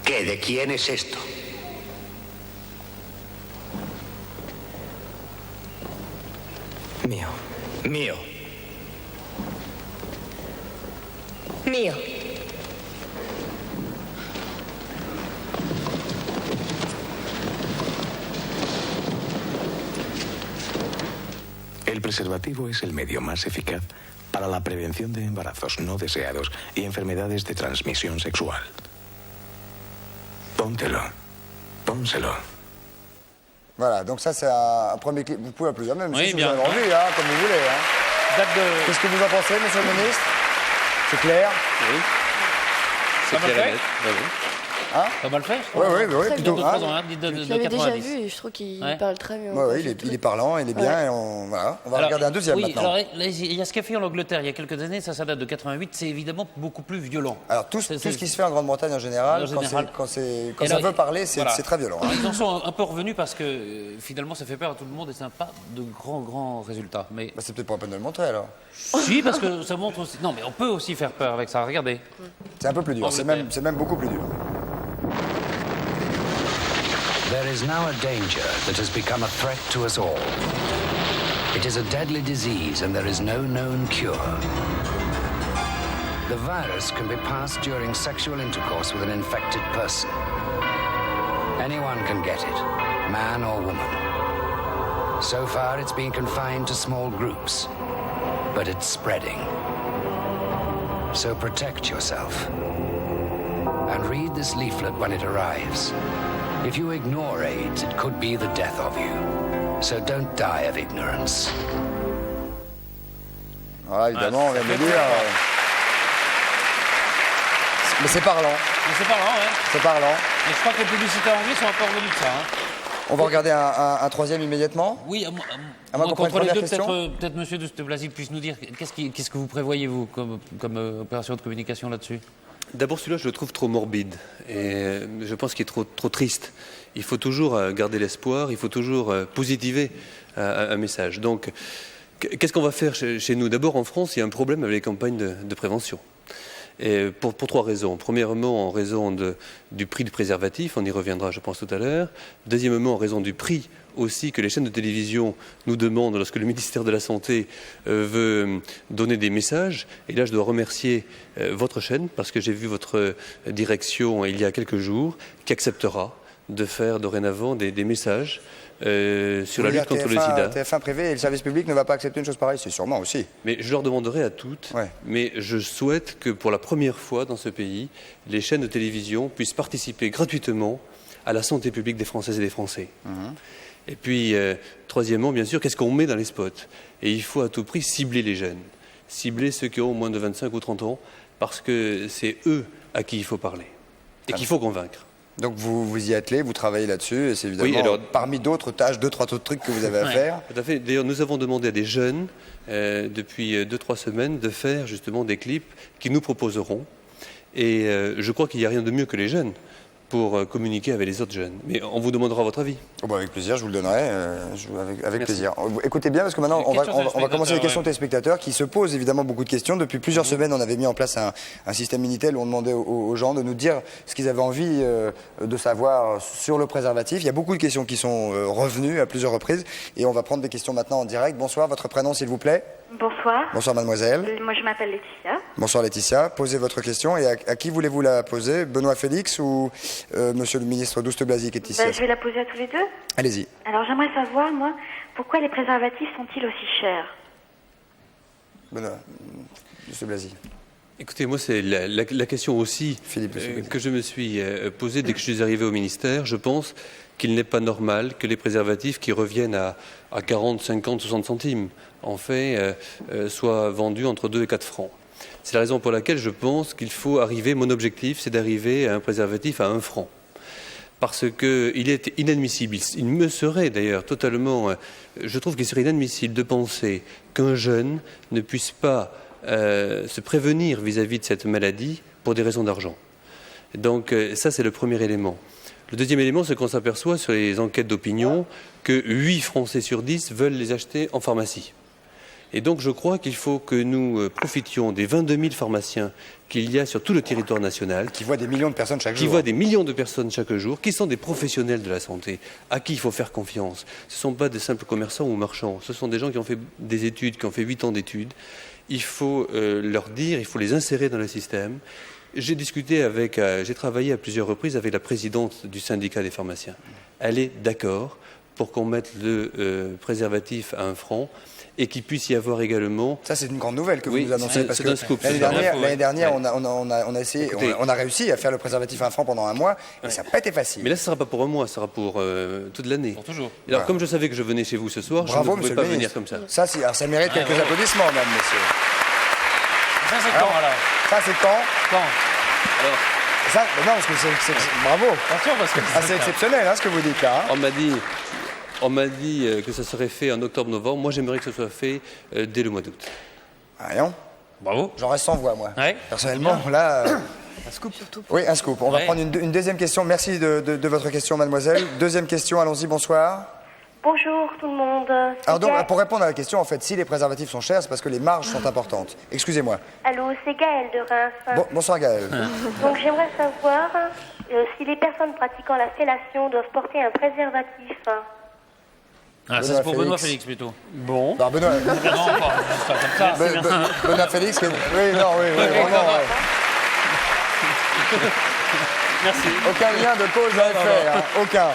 ¿Qué? ¿De quién es esto? Mío. Mío. Mío. El preservativo es el medio más eficaz para la prevención de embarazos no deseados y enfermedades de transmisión sexual. Póntelo. Pónselo. Voilà, donc ça c'est un premier clip. Vous pouvez applaudir même si bien. Vous avez envie, hein, comme vous voulez. Hein. Qu'est-ce que vous en pensez, monsieur le ministre? C'est clair? Oui. C'est clair et net. Hein? Pas mal fait? Oui, plutôt. Je l'avais déjà vu et je trouve qu'il parle très bien. Oui, il est parlant, il est bien. Et on va regarder un deuxième maintenant. Alors, il y a ce qu'a fait en Angleterre il y a quelques années, ça date de 88, c'est évidemment beaucoup plus violent. Alors tout ce qui se fait en Grande-Bretagne en général, quand ça veut parler, c'est très violent. Alors, ils en sont un peu revenus parce que finalement ça fait peur à tout le monde et ça n'a pas de grands résultats. Mais... c'est peut-être pas la peine de le montrer alors. Si, parce que ça montre aussi... Non, mais on peut aussi faire peur avec ça, regardez. C'est un peu plus dur, c'est même beaucoup plus dur. There is now a danger that has become a threat to us all. It is a deadly disease and there is no known cure. The virus can be passed during sexual intercourse with an infected person. Anyone can get it, man or woman. So far, it's been confined to small groups, but it's spreading. So protect yourself. And read this leaflet when it arrives. If you ignore AIDS, it could be the death of you. So don't die of ignorance. Voilà, évidemment, on vient de le dire. Mais c'est parlant. Mais c'est parlant, ouais. C'est parlant. Mais je crois que les publicitaires anglais sont un peu revenus de ça. Hein. On va regarder un troisième immédiatement. Oui, à moins qu'on prenne contre les une deux, première question. peut-être Monsieur de Blazy puisse nous dire qu'est-ce que vous prévoyez, vous, comme opération de communication là-dessus? D'abord, celui-là, je le trouve trop morbide. Et je pense qu'il est trop triste. Il faut toujours garder l'espoir, il faut toujours positiver un message. Donc, qu'est-ce qu'on va faire chez nous? D'abord, en France, il y a un problème avec les campagnes de prévention. Et pour trois raisons. Premièrement, en raison du prix du préservatif, on y reviendra, je pense, tout à l'heure. Deuxièmement, en raison du prix aussi que les chaînes de télévision nous demandent lorsque le ministère de la Santé veut donner des messages. Et là, je dois remercier votre chaîne, parce que j'ai vu votre direction il y a quelques jours, qui acceptera de faire dorénavant des messages sur la lutte contre le sida. TF1 privé et le service public ne va pas accepter une chose pareille, c'est sûrement aussi. Mais je leur demanderai à toutes, mais je souhaite que pour la première fois dans ce pays, les chaînes de télévision puissent participer gratuitement à la santé publique des Françaises et des Français. Et puis, troisièmement, bien sûr, qu'est-ce qu'on met dans les spots? Et il faut à tout prix cibler les jeunes, cibler ceux qui ont moins de 25 ou 30 ans, parce que c'est eux à qui il faut parler et qu'il faut convaincre. Donc vous y attelez, vous travaillez là-dessus, et c'est évidemment parmi d'autres tâches, 2-3 autres trucs que vous avez à faire. Tout à fait. D'ailleurs, nous avons demandé à des jeunes, depuis 2-3 semaines, de faire justement des clips qu'ils nous proposeront. Et je crois qu'il n'y a rien de mieux que les jeunes pour communiquer avec les autres jeunes. Mais on vous demandera votre avis. Oh bah avec plaisir, je vous le donnerai, avec plaisir. Écoutez bien, parce que maintenant, on va commencer les questions téléspectateurs qui se posent évidemment beaucoup de questions. Depuis plusieurs semaines, on avait mis en place un système Minitel où on demandait aux gens de nous dire ce qu'ils avaient envie de savoir sur le préservatif. Il y a beaucoup de questions qui sont revenues à plusieurs reprises. Et on va prendre des questions maintenant en direct. Bonsoir, votre prénom s'il vous plaît? Bonsoir. Bonsoir mademoiselle. Moi je m'appelle Laetitia. Bonsoir Laetitia. Posez votre question et à qui voulez-vous la poser? Benoît Félix ou monsieur le ministre Douste Blazy qui est ici? Je vais la poser à tous les deux. Allez-y. Alors j'aimerais savoir, moi, pourquoi les préservatifs sont-ils aussi chers? Benoît, Douste Blazy. Écoutez, moi, c'est la question aussi que je me suis posée dès que je suis arrivé au ministère. Je pense qu'il n'est pas normal que les préservatifs qui reviennent à 40, 50, 60 centimes, en fait, soient vendus entre 2 et 4 francs. C'est la raison pour laquelle je pense qu'il faut arriver, mon objectif, c'est d'arriver à un préservatif à 1 franc. Parce qu'il est inadmissible, il me serait d'ailleurs totalement, je trouve qu'il serait inadmissible de penser qu'un jeune ne puisse pas se prévenir vis-à-vis de cette maladie pour des raisons d'argent. Donc ça, c'est le premier élément. Le deuxième élément, c'est qu'on s'aperçoit sur les enquêtes d'opinion que 8 Français sur 10 veulent les acheter en pharmacie. Et donc je crois qu'il faut que nous profitions des 22 000 pharmaciens qu'il y a sur tout le territoire national. Qui voient des millions de personnes chaque jour. Qui voient des millions de personnes chaque jour, qui sont des professionnels de la santé, à qui il faut faire confiance. Ce ne sont pas des simples commerçants ou marchands, ce sont des gens qui ont fait des études, qui ont fait 8 ans d'études. Il faut leur dire, il faut les insérer dans le système. J'ai travaillé à plusieurs reprises avec la présidente du syndicat des pharmaciens. Elle est d'accord pour qu'on mette le préservatif à 1 franc et qu'il puisse y avoir également... Ça, c'est une grande nouvelle que vous nous annoncez. Parce c'est que un scoop. L'année dernière, on a essayé, on a réussi à faire le préservatif à 1 franc pendant 1 mois, et ça n'a pas été facile. Mais là, ce ne sera pas pour 1 mois, ce sera pour toute l'année. Pour toujours. Alors, comme je savais que je venais chez vous ce soir, je ne pouvais pas venir comme ça. Ça mérite quelques applaudissements, mesdames, messieurs. Ça, c'est quand, alors? Ça, c'est quand? Alors, ça, non, parce que c'est bravo. Attention, parce que c'est exceptionnel, ce que vous dites là. On m'a dit que ça serait fait en octobre-novembre. Moi, j'aimerais que ce soit fait dès le mois d'août. Rien. Bravo. J'en reste sans voix, moi. Ouais. Personnellement, là... Un scoop surtout. Oui, un scoop. On va prendre une deuxième question. Merci de votre question, mademoiselle. Deuxième question, allons-y, bonsoir. Bonjour tout le monde. Alors donc, pour répondre à la question, en fait, si les préservatifs sont chers, c'est parce que les marges sont importantes. Excusez-moi. Allô, c'est Gaëlle de Reims. Bonsoir Gaëlle. Donc j'aimerais savoir si les personnes pratiquant la fellation doivent porter un préservatif. Ah, ça c'est pour Benoît Félix plutôt. Bon. Non, Benoît. Non, pas comme ça. Benoît Félix, oui, vraiment, ouais. Merci. Aucun lien de cause à effet, hein, aucun.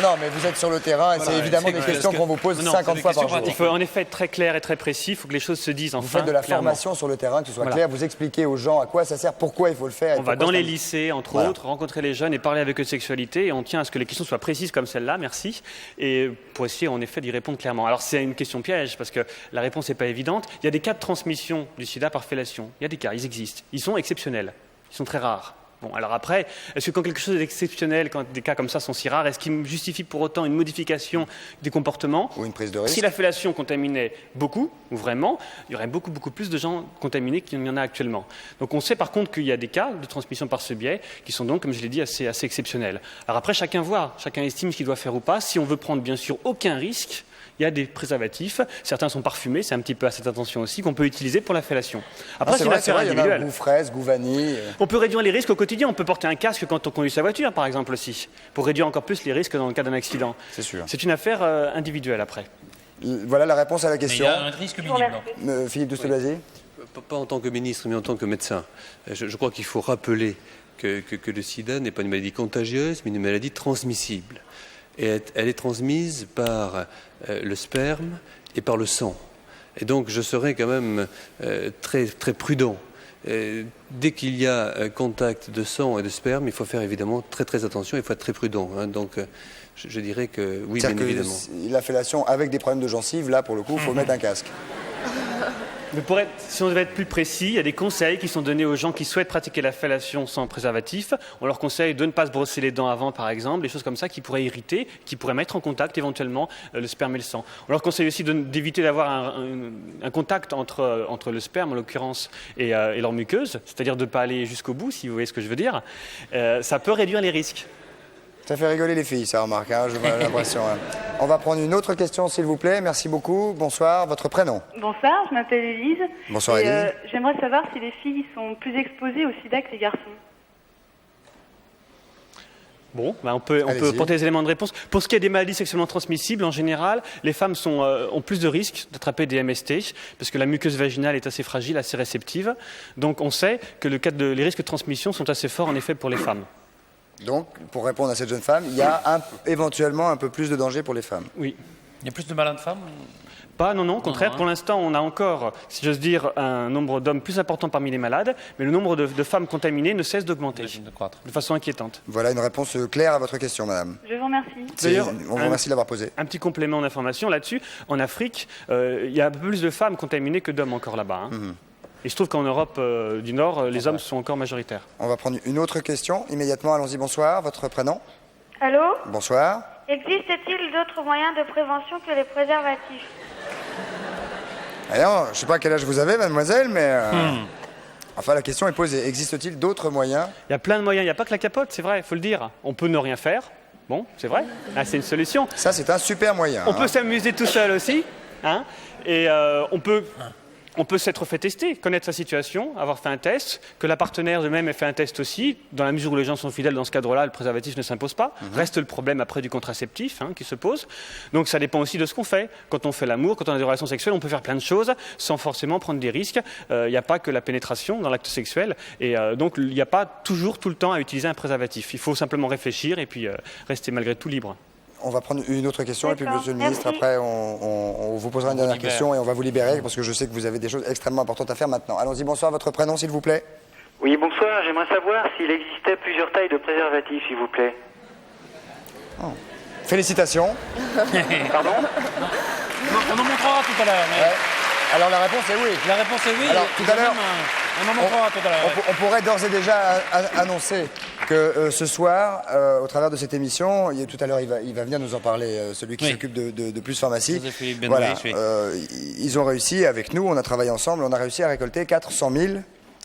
Non, mais vous êtes sur le terrain et c'est évidemment des questions qu'on vous pose 50 fois par jour. Il faut en effet être très clair et très précis, il faut que les choses se disent enfin. Vous faites de la clairement. formation sur le terrain, que ce soit clair, vous expliquez aux gens à quoi ça sert, pourquoi il faut le faire. On va dans les lycées, entre autres, rencontrer les jeunes et parler avec eux de sexualité, et on tient à ce que les questions soient précises comme celle-là, merci, et pour essayer en effet d'y répondre clairement. Alors c'est une question piège, parce que la réponse n'est pas évidente. Il y a des cas de transmission du sida par fellation, il y a des cas, ils existent, ils sont exceptionnels, ils sont très rares. Bon, alors après, est-ce que quand quelque chose est exceptionnel, quand des cas comme ça sont si rares, est-ce qu'il justifie pour autant une modification des comportements ou une prise de risque? Si la fellation contaminait beaucoup, ou vraiment, il y aurait beaucoup plus de gens contaminés qu'il y en a actuellement. Donc on sait par contre qu'il y a des cas de transmission par ce biais qui sont donc, comme je l'ai dit, assez exceptionnels. Alors après, chacun voit, chacun estime ce qu'il doit faire ou pas. Si on veut prendre bien sûr aucun risque, il y a des préservatifs, certains sont parfumés, c'est un petit peu à cette attention aussi, qu'on peut utiliser pour la fellation. Après, c'est une affaire individuelle. Il y en a goût fraise, goût vanille. On peut réduire les risques au quotidien, on peut porter un casque quand on conduit sa voiture, par exemple aussi, pour réduire encore plus les risques dans le cas d'un accident. C'est sûr. C'est une affaire individuelle après. Voilà la réponse à la question. Mais il y a un risque minime. Philippe Douste-Blazy. Pas en tant que ministre, mais en tant que médecin. Je crois qu'il faut rappeler que le sida n'est pas une maladie contagieuse, mais une maladie transmissible. Et elle est transmise par le sperme et par le sang. Et donc je serais quand même très prudent. Dès qu'il y a contact de sang et de sperme, il faut faire évidemment très attention, il faut être très prudent. Hein. Donc je dirais que oui, bien évidemment. La fellation avec des problèmes de gencives, là pour le coup, il faut mettre un casque. Mais si on devait être plus précis, il y a des conseils qui sont donnés aux gens qui souhaitent pratiquer la fellation sans préservatif. On leur conseille de ne pas se brosser les dents avant, par exemple, des choses comme ça qui pourraient irriter, qui pourraient mettre en contact éventuellement le sperme et le sang. On leur conseille aussi d'éviter d'avoir un contact entre le sperme, en l'occurrence, et leur muqueuse, c'est-à-dire de ne pas aller jusqu'au bout, si vous voyez ce que je veux dire. Ça peut réduire les risques. Ça fait rigoler les filles, ça remarque, hein, j'ai l'impression. Hein. On va prendre une autre question, s'il vous plaît. Merci beaucoup. Bonsoir, votre prénom? Bonsoir, je m'appelle Élise. Bonsoir Élise. J'aimerais savoir si les filles sont plus exposées au sida que les garçons. Bon, on peut porter des éléments de réponse. Pour ce qui est des maladies sexuellement transmissibles, en général, les femmes ont plus de risques d'attraper des MST, parce que la muqueuse vaginale est assez fragile, assez réceptive. Donc on sait que les risques de transmission sont assez forts, en effet, pour les femmes. Donc, pour répondre à cette jeune femme, il y a éventuellement un peu plus de danger pour les femmes. Oui. Il y a plus de malades femmes? Non, au contraire. Pour l'instant, on a encore, si j'ose dire, un nombre d'hommes plus important parmi les malades, mais le nombre de femmes contaminées ne cesse d'augmenter de façon inquiétante. Voilà une réponse claire à votre question, madame. Je vous remercie. D'ailleurs, on vous remercie de l'avoir posée. Un petit complément d'information là-dessus. En Afrique, il y a un peu plus de femmes contaminées que d'hommes encore là-bas. Hein. Il se trouve qu'en Europe du Nord, les hommes sont encore majoritaires. On va prendre une autre question immédiatement. Allons-y, bonsoir. Votre prénom? Allô? Bonsoir. Existe-t-il d'autres moyens de prévention que les préservatifs? Alors, je ne sais pas quel âge vous avez, mademoiselle, mais... Enfin, la question est posée. Existe-t-il d'autres moyens? Il y a plein de moyens. Il n'y a pas que la capote, c'est vrai, il faut le dire. On peut ne rien faire. Bon, c'est vrai. Ah, c'est une solution. Ça, c'est un super moyen. On peut s'amuser tout seul aussi. Hein, et on peut s'être fait tester, connaître sa situation, avoir fait un test, que la partenaire de même ait fait un test aussi. Dans la mesure où les gens sont fidèles dans ce cadre-là, le préservatif ne s'impose pas. Reste le problème après du contraceptif qui se pose. Donc ça dépend aussi de ce qu'on fait. Quand on fait l'amour, quand on a des relations sexuelles, on peut faire plein de choses sans forcément prendre des risques. Il n'y a pas que la pénétration dans l'acte sexuel. Et donc il n'y a pas toujours, tout le temps à utiliser un préservatif. Il faut simplement réfléchir et puis rester malgré tout libre. On va prendre une autre question et puis monsieur le ministre, après on vous posera une dernière question et on va vous libérer parce que je sais que vous avez des choses extrêmement importantes à faire maintenant. Allons-y, bonsoir, votre prénom s'il vous plaît. Oui, bonsoir, j'aimerais savoir s'il existait plusieurs tailles de préservatifs, s'il vous plaît. Oh. Félicitations. Pardon? On en montrera tout à l'heure. Mais... Alors la réponse est oui. La réponse est oui. Alors tout à l'heure, on en montrera tout à l'heure. On pourrait d'ores et déjà annoncer que ce soir, au travers de cette émission, tout à l'heure il va venir nous en parler, celui qui s'occupe de Plus Pharmacie. Voilà, ils ont réussi avec nous, on a travaillé ensemble, on a réussi à récolter 400 000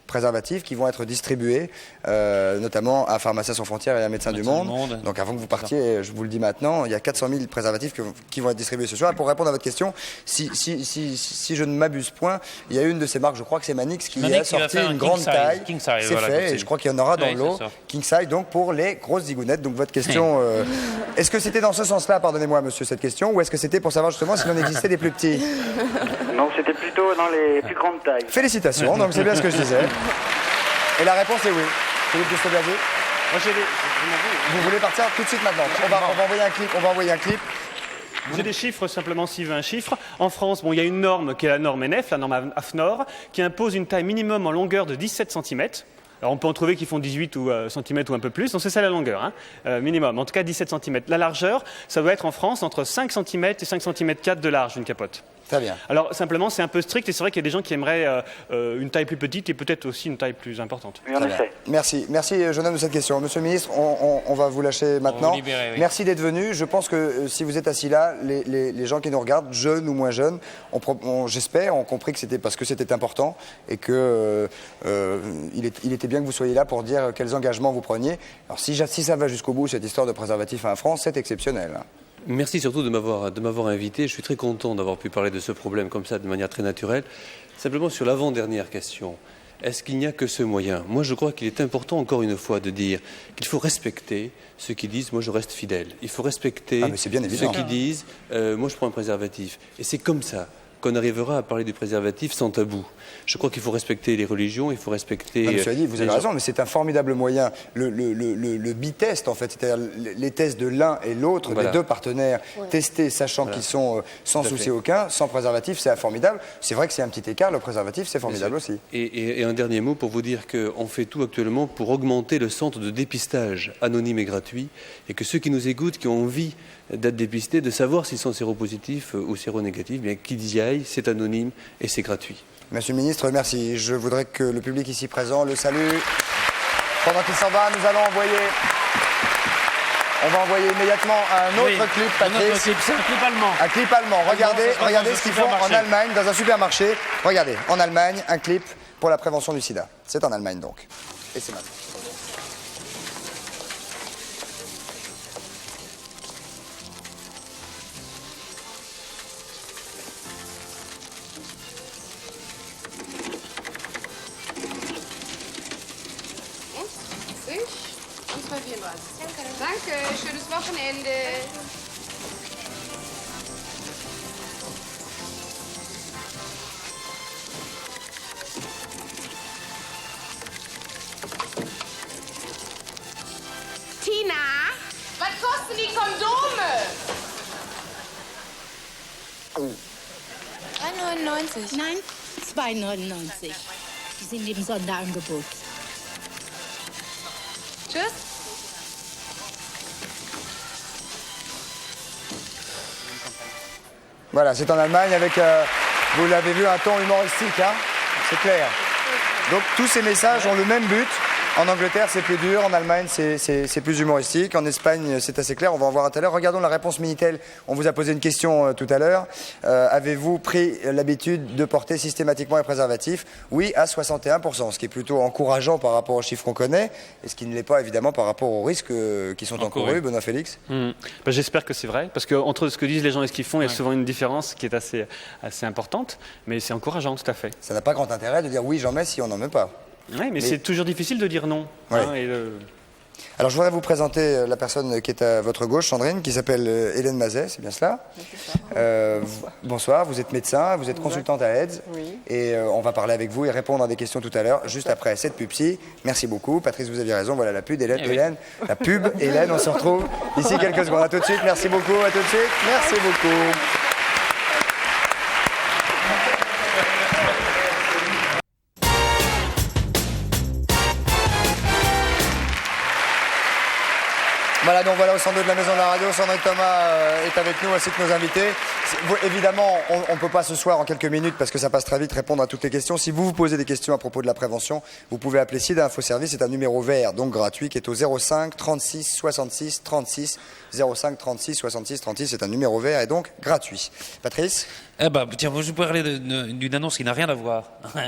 préservatifs qui vont être distribués, notamment à Pharmaciens sans frontières et à Médecins du Monde. Donc avant que vous partiez, je vous le dis maintenant, il y a 400 000 préservatifs qui vont être distribués ce soir. Pour répondre à votre question, si je ne m'abuse point, il y a une de ces marques, je crois que c'est Manix, qui a sorti une grande taille. C'est fait, et je crois qu'il y en aura dans l'eau. King size, donc pour les grosses zigounettes. Donc votre question, est-ce que c'était dans ce sens-là, pardonnez-moi monsieur, cette question, ou est-ce que c'était pour savoir justement s'il en existait des plus petits? Non, c'était plutôt dans les plus grandes tailles. Félicitations, donc c'est bien ce que je disais. Et la réponse est oui. Philippe Dustoberger. Vous voulez partir tout de suite maintenant? On va envoyer un clip. J'ai des chiffres, simplement s'il veut un chiffre. En France, il y a une norme qui est la norme NF, la norme AFNOR, qui impose une taille minimum en longueur de 17 cm. Alors on peut en trouver qui font 18 cm ou un peu plus, donc c'est ça la longueur, minimum, en tout cas 17 cm. La largeur, ça doit être en France entre 5 cm et 5 cm 4 de large, une capote. Très bien. Alors simplement, c'est un peu strict et c'est vrai qu'il y a des gens qui aimeraient une taille plus petite et peut-être aussi une taille plus importante. Oui, en effet. Merci, jeune homme, de cette question. Monsieur le ministre, on va vous lâcher maintenant. Libérer, oui. Merci d'être venu. Je pense que si vous êtes assis là, les gens qui nous regardent, jeunes ou moins jeunes, j'espère, ont compris que c'était parce que c'était important et que il était bien que vous soyez là pour dire quels engagements vous preniez. Alors si ça va jusqu'au bout, cette histoire de préservatif à un franc, c'est exceptionnel. Merci surtout de m'avoir invité. Je suis très content d'avoir pu parler de ce problème comme ça, de manière très naturelle. Simplement sur l'avant-dernière question, est-ce qu'il n'y a que ce moyen? Moi, je crois qu'il est important, encore une fois, de dire qu'il faut respecter ceux qui disent « moi, je reste fidèle ». Il faut respecter ceux qui disent « moi, je prends un préservatif ». Et c'est comme ça qu'on arrivera à parler du préservatif sans tabou. Je crois qu'il faut respecter les religions, il faut respecter... Monsieur Adi, vous avez raison, mais c'est un formidable moyen. Le bitest, en fait, c'est-à-dire les tests de l'un et l'autre, des deux partenaires, testés, sachant qu'ils sont sans souci aucun, sans préservatif, c'est formidable. C'est vrai que c'est un petit écart, le préservatif, c'est formidable aussi. Et un dernier mot pour vous dire qu'on fait tout actuellement pour augmenter le centre de dépistage anonyme et gratuit, et que ceux qui nous écoutent, qui ont envie d'être dépistés, de savoir s'ils sont séropositifs ou séronégatifs, bien qu'ils y aillent, c'est anonyme et c'est gratuit. Monsieur le ministre, merci. Je voudrais que le public ici présent le salue. Pendant qu'il s'en va, on va envoyer immédiatement un autre clip, Patrice. Un autre clip, c'est un clip allemand. Un clip allemand. Regardez ce qu'ils font en Allemagne, dans un supermarché. Regardez, en Allemagne, un clip pour la prévention du sida. C'est en Allemagne donc. Et c'est maintenant. Danke, schönes Wochenende. Tina, was kosten die Kondome? 3,99. Nein, 2,99. Die sind im Sonderangebot. Tschüss. Voilà, c'est en Allemagne avec, vous l'avez vu, un ton humoristique, hein, c'est clair. Donc tous ces messages ont le même but. En Angleterre, c'est plus dur. En Allemagne, c'est plus humoristique. En Espagne, c'est assez clair. On va en voir tout à l'heure. Regardons la réponse Minitel. On vous a posé une question tout à l'heure. Avez-vous pris l'habitude de porter systématiquement un préservatif? Oui, à 61%, ce qui est plutôt encourageant par rapport aux chiffres qu'on connaît, et ce qui ne l'est pas évidemment par rapport aux risques qui sont encourus. Benoît Félix. J'espère que c'est vrai, parce qu'entre ce que disent les gens et ce qu'ils font, il y a souvent une différence qui est assez importante, mais c'est encourageant, tout à fait. Ça n'a pas grand intérêt de dire oui, j'en mets si on n'en met pas. Oui, mais c'est toujours difficile de dire non. Ouais. Alors je voudrais vous présenter la personne qui est à votre gauche, Sandrine, qui s'appelle Hélène Mazet, c'est bien cela? Bonsoir, vous êtes médecin, vous êtes consultante à AIDS, et on va parler avec vous et répondre à des questions tout à l'heure, juste après cette pub-ci. Merci beaucoup. Patrice, vous aviez raison, voilà la pub, Hélène. La pub, Hélène, on se retrouve d'ici quelques secondes. À tout de suite, merci beaucoup, à tout de suite, merci beaucoup. Voilà, donc voilà au 102 de la Maison de la Radio, Sandrine Thomas est avec nous ainsi que nos invités. Évidemment, on ne peut pas ce soir en quelques minutes parce que ça passe très vite répondre à toutes les questions. Si vous vous posez des questions à propos de la prévention, vous pouvez appeler SIDA Info Service, c'est un numéro vert, donc gratuit, qui est au 05 36 66 36. 05 36 66 36, c'est un numéro vert et donc gratuit. Patrice? Eh ben, tiens, je peux parler d'une annonce qui n'a rien à voir. Vous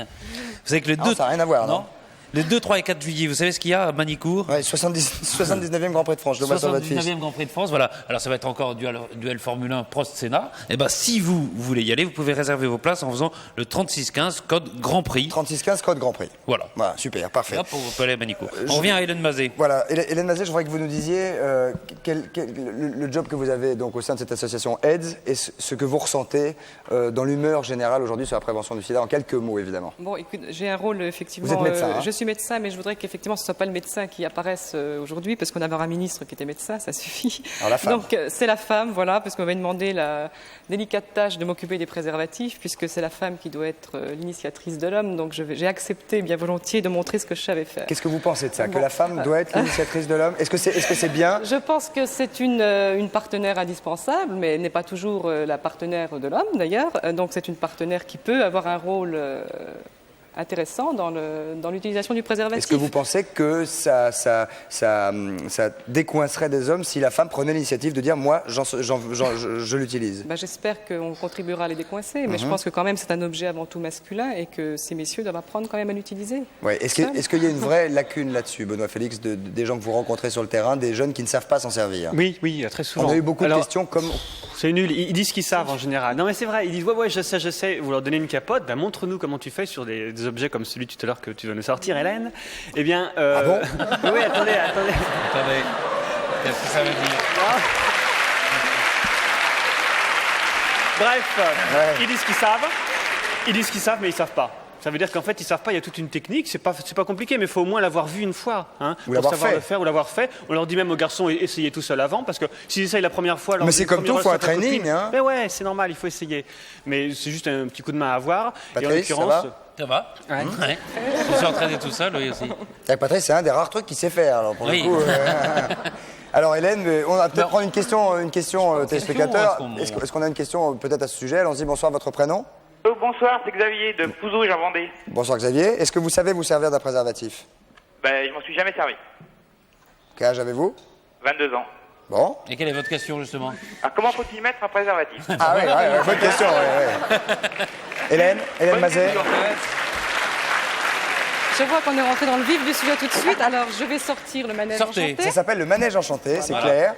savez que le 2... ça n'a rien à voir, non? Le 2, 3 et 4 juillet, vous savez ce qu'il y a à Manicourt? Oui, 79e Grand Prix de France, je le vois sur votre fiche. 79e Grand Prix de France, voilà. Alors ça va être encore duel Formule 1 Prost-Sénat. Eh ben, si vous voulez y aller, vous pouvez réserver vos places en faisant le 3615 code Grand Prix. 3615 code Grand Prix. Voilà. Voilà, super, parfait. Là, pour aller à Manicourt. On revient à Hélène Mazet. Voilà, Hélène Mazet, je voudrais que vous nous disiez le job que vous avez donc au sein de cette association AIDS et ce que vous ressentez dans l'humeur générale aujourd'hui sur la prévention du sida, en quelques mots évidemment. Bon, écoute, j'ai un rôle effectivement... Vous êtes médecin, hein? Je suis médecin, mais je voudrais qu'effectivement ce ne soit pas le médecin qui apparaisse aujourd'hui, parce qu'on avait un ministre qui était médecin, ça suffit. Alors la femme. Donc c'est la femme, voilà, parce qu'on m'avait demandé la délicate tâche de m'occuper des préservatifs, puisque c'est la femme qui doit être l'initiatrice de l'homme, donc j'ai accepté bien volontiers de montrer ce que je savais faire. Qu'est-ce que vous pensez de ça, que la femme doit être l'initiatrice de l'homme? Est-ce que c'est bien? Je pense que c'est une partenaire indispensable, mais elle n'est pas toujours la partenaire de l'homme d'ailleurs, donc c'est une partenaire qui peut avoir un rôle... intéressant dans l'utilisation du préservatif. Est-ce que vous pensez que ça décoincerait des hommes si la femme prenait l'initiative de dire moi je l'utilise? J'espère qu'on contribuera à les décoincer, mais je pense que quand même c'est un objet avant tout masculin et que ces messieurs doivent apprendre quand même à l'utiliser. Ouais. Est-ce qu'il y a une vraie lacune là-dessus, Benoît Félix, des gens que vous rencontrez sur le terrain, des jeunes qui ne savent pas s'en servir? Oui, très souvent. On a eu beaucoup de questions comme... C'est nul, ils disent qu'ils savent en général. Non mais c'est vrai, ils disent ouais je sais, vous leur donnez une capote, montre-nous comment tu fais sur des objets comme celui tout à l'heure que tu vas nous sortir, Hélène. Eh bien... Ah bon? Oui, attendez. Attendez, qu'est-ce que ça veut dire? Bref, ils disent qu'ils savent, mais ils savent pas. Ça veut dire qu'en fait, ils savent pas, il y a toute une technique, c'est pas compliqué, mais il faut au moins l'avoir vu une fois. Hein, ou l'avoir savoir fait. Le faire, ou l'avoir fait. On leur dit même aux garçons, essayez tout seul avant, parce que s'ils essayent la première fois... Mais c'est comme tout, il faut un training. Hein. Mais ouais, c'est normal, il faut essayer. Mais c'est juste un petit coup de main à avoir. Patrice, et en l'occurrence... Ça va? Ouais. Je me suis entraîné tout seul, oui aussi. Patrice, c'est un des rares trucs qu'il sait faire, alors pour le coup... Alors Hélène, on va peut-être prendre une question téléspectateur. Est-ce qu'on a une question peut-être à ce sujet? Allons-y, bonsoir, votre prénom? Bonsoir, c'est Xavier de Pouzouille en Vendée. Bonsoir Xavier. Est-ce que vous savez vous servir d'un préservatif? Je m'en suis jamais servi. Quel âge avez-vous? 22 ans. Bon. Et quelle est votre question justement? Alors, comment faut-il mettre un préservatif? Ah oui, bonne question. Ouais. Hélène Mazet. Je vois qu'on est rentré dans le vif du sujet tout de suite, alors je vais sortir le manège enchanté. Ça s'appelle le manège enchanté, c'est clair.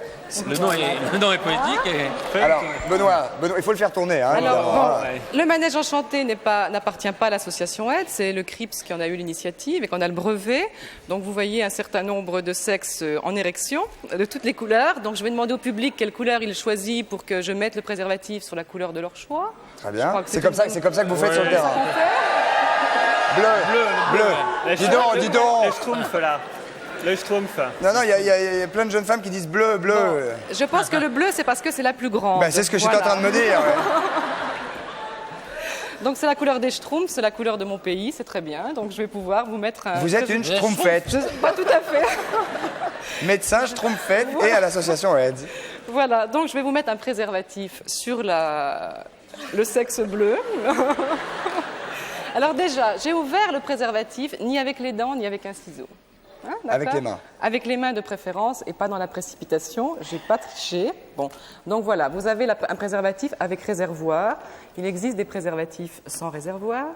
Le nom est poétique. Alors, Benoît, il faut le faire tourner. Hein, le manège enchanté n'appartient pas à l'association AIDS, c'est le CRIPS qui en a eu l'initiative et qu'on a le brevet. Donc vous voyez un certain nombre de sexes en érection, de toutes les couleurs. Donc je vais demander au public quelle couleur il choisit pour que je mette le préservatif sur la couleur de leur choix. Très bien. C'est comme ça que vous faites sur le terrain. Bleu. Dis donc. Le schtroumpf, là. Le schtroumpf. Non, il y a plein de jeunes femmes qui disent bleu. Bon. Je pense que le bleu, c'est parce que c'est la plus grande. C'est ce que j'étais en train de me dire. Ouais. Donc c'est la couleur des schtroumpfs, c'est la couleur de mon pays, c'est très bien. Donc je vais pouvoir vous mettre un... Vous êtes une schtroumpfette. Pas tout à fait. Médecin schtroumpfette et à l'association AIDS. Voilà, donc je vais vous mettre un préservatif sur le sexe bleu. Alors déjà, j'ai ouvert le préservatif ni avec les dents ni avec un ciseau. Avec les mains. Avec les mains de préférence et pas dans la précipitation. J'ai pas triché. Bon, donc voilà, vous avez un préservatif avec réservoir. Il existe des préservatifs sans réservoir,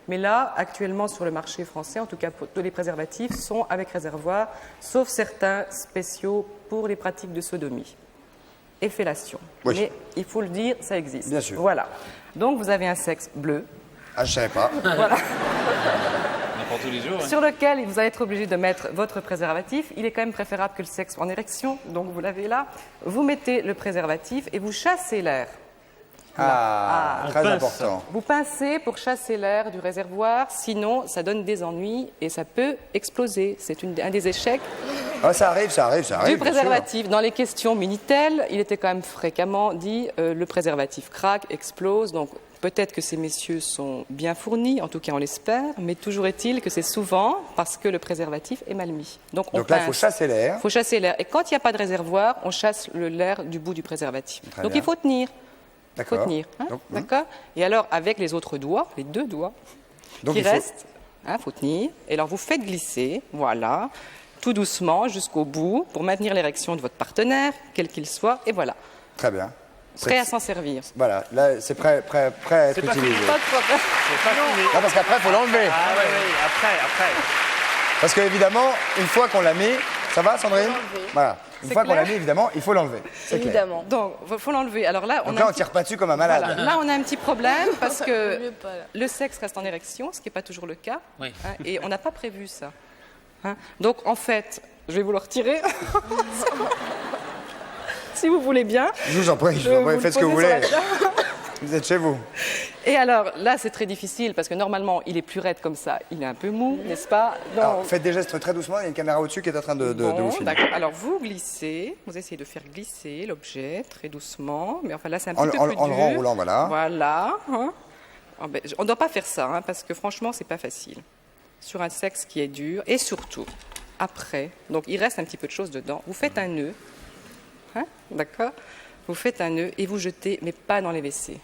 mais là, actuellement sur le marché français, en tout cas tous les préservatifs sont avec réservoir, sauf certains spéciaux pour les pratiques de sodomie et fellation. Oui. Mais il faut le dire, ça existe. Bien sûr. Voilà. Donc vous avez un sexe bleu. Ah, je savais pas. Voilà. Tous les jours, sur lequel vous allez être obligé de mettre votre préservatif. Il est quand même préférable que le sexe en érection, donc vous l'avez là. Vous mettez le préservatif et vous chassez l'air. Très important. Vous pincez pour chasser l'air du réservoir, sinon ça donne des ennuis et ça peut exploser. C'est un des échecs. Ça arrive. Du préservatif. Dans les questions Minitel, il était quand même fréquemment dit le préservatif craque, explose. Donc peut-être que ces messieurs sont bien fournis, en tout cas on l'espère, mais toujours est-il que c'est souvent parce que le préservatif est mal mis. Donc là, il faut chasser l'air. Il faut chasser l'air. Et quand il n'y a pas de réservoir, on chasse l'air du bout du préservatif. Très Donc bien. il faut tenir. D'accord. Il faut tenir. Hein, Donc, d'accord. Et alors, avec les autres doigts, les 2 doigts Donc, qui il faut- restent, il faut tenir. Et alors vous faites glisser, voilà, tout doucement jusqu'au bout pour maintenir l'érection de votre partenaire, quel qu'il soit. Et voilà. Très bien. Prêt à s'en servir. Voilà, là, c'est prêt à être C'est pas utilisé. fini. Pas de problème. C'est pas fini. Non, parce qu'après, il faut l'enlever. Ah oui, après. Parce qu'évidemment, une fois qu'on l'a mis, ça va, Sandrine? Voilà. Une C'est fois qu'on l'a clair mis, évidemment, il faut l'enlever. C'est clair. Évidemment. Donc, il faut l'enlever. Alors là, Donc a là, un on petit- tire pas dessus comme un malade. Voilà. Là, on a un petit problème parce que Vaut mieux pas, là. le sexe reste en érection, ce qui n'est pas toujours le cas. Oui. Hein, et on n'a pas prévu ça. Hein. Donc, en fait, je vais vous le retirer. Si vous voulez bien. Je vous en prie, faites ce que vous poser voulez. sur la table. Vous êtes chez vous. Et alors, là, c'est très difficile parce que normalement, il est plus raide comme ça. Il est un peu mou, n'est-ce pas? Donc, Alors, faites des gestes très doucement, il y a une caméra au-dessus qui est en train de bon, vous filmer. d'accord. Alors, vous glissez, vous essayez de faire glisser l'objet très doucement. Mais enfin, là, c'est un petit En peu plus dur. le renroulant, voilà. Voilà. Hein. Ah ben, on ne doit pas faire ça, hein, parce que franchement, c'est pas facile. Sur un sexe qui est dur. Et surtout, après, donc il reste un petit peu de choses dedans, vous faites un nœud. Hein, d'accord? Vous faites un nœud et vous jetez, mais pas dans les WC.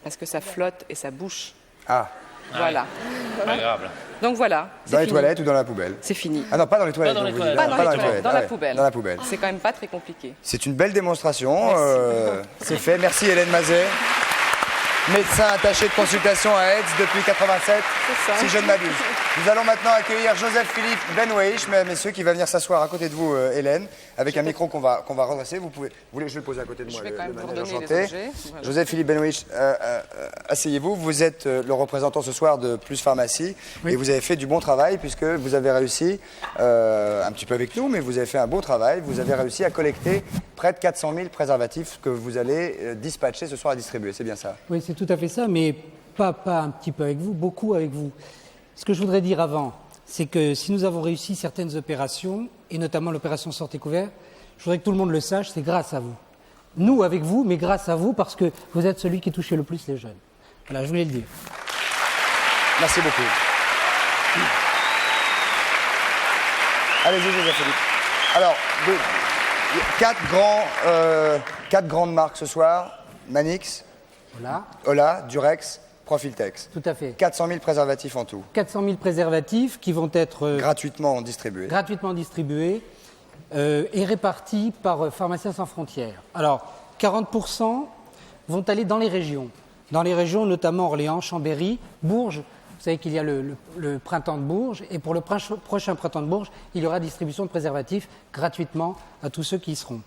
Parce que ça flotte et ça bouche. Ah, Voilà. Agréable. Donc voilà. c'est dans les fini. toilettes ou dans la poubelle? C'est fini. Ah non, pas dans les toilettes. dans les donc vous dites. toilettes. Pas dans les toilettes, dans Ah la ouais, poubelle. Dans la poubelle. C'est quand même pas très compliqué. C'est une belle démonstration. C'est fait. Merci Hélène Mazet. Médecin attaché de consultation à AIDS depuis 87, C'est ça. si je ne m'abuse. Nous allons maintenant accueillir Joseph-Philippe Benweish, mesdames et messieurs, qui va venir s'asseoir à côté de vous, Hélène, avec un micro qu'on va redresser. Vous voulez que je le pose à côté de moi, Je vais quand même vous manège redonner les enchanté. objets. Voilà. Joseph-Philippe Benweish, asseyez-vous. Vous êtes le représentant ce soir de Plus Pharmacie et vous avez fait du bon travail puisque vous avez réussi, un petit peu avec nous, mais vous avez fait un beau travail. Vous avez réussi à collecter près de 400 000 préservatifs que vous allez dispatcher ce soir à distribuer. C'est bien ça? Oui, c'est tout à fait ça, mais pas un petit peu avec vous, beaucoup avec vous. Ce que je voudrais dire avant, c'est que si nous avons réussi certaines opérations, et notamment l'opération Sortez Couvert, je voudrais que tout le monde le sache, c'est grâce à vous. Nous avec vous, mais grâce à vous, parce que vous êtes celui qui touche le plus les jeunes. Voilà, je voulais le dire. Merci beaucoup. Allez-y, Joseph-Philippe. Alors, quatre grandes marques ce soir. Manix, Ola, Durex, Profiltex. Tout à fait. 400 000 préservatifs en tout. 400 000 préservatifs qui vont être gratuitement distribués. Et répartis par Pharmaciens sans frontières. Alors, 40% vont aller dans les régions. Dans les régions, notamment Orléans, Chambéry, Bourges. Vous savez qu'il y a le printemps de Bourges. Et pour le prochain printemps de Bourges, il y aura distribution de préservatifs gratuitement à tous ceux qui y seront.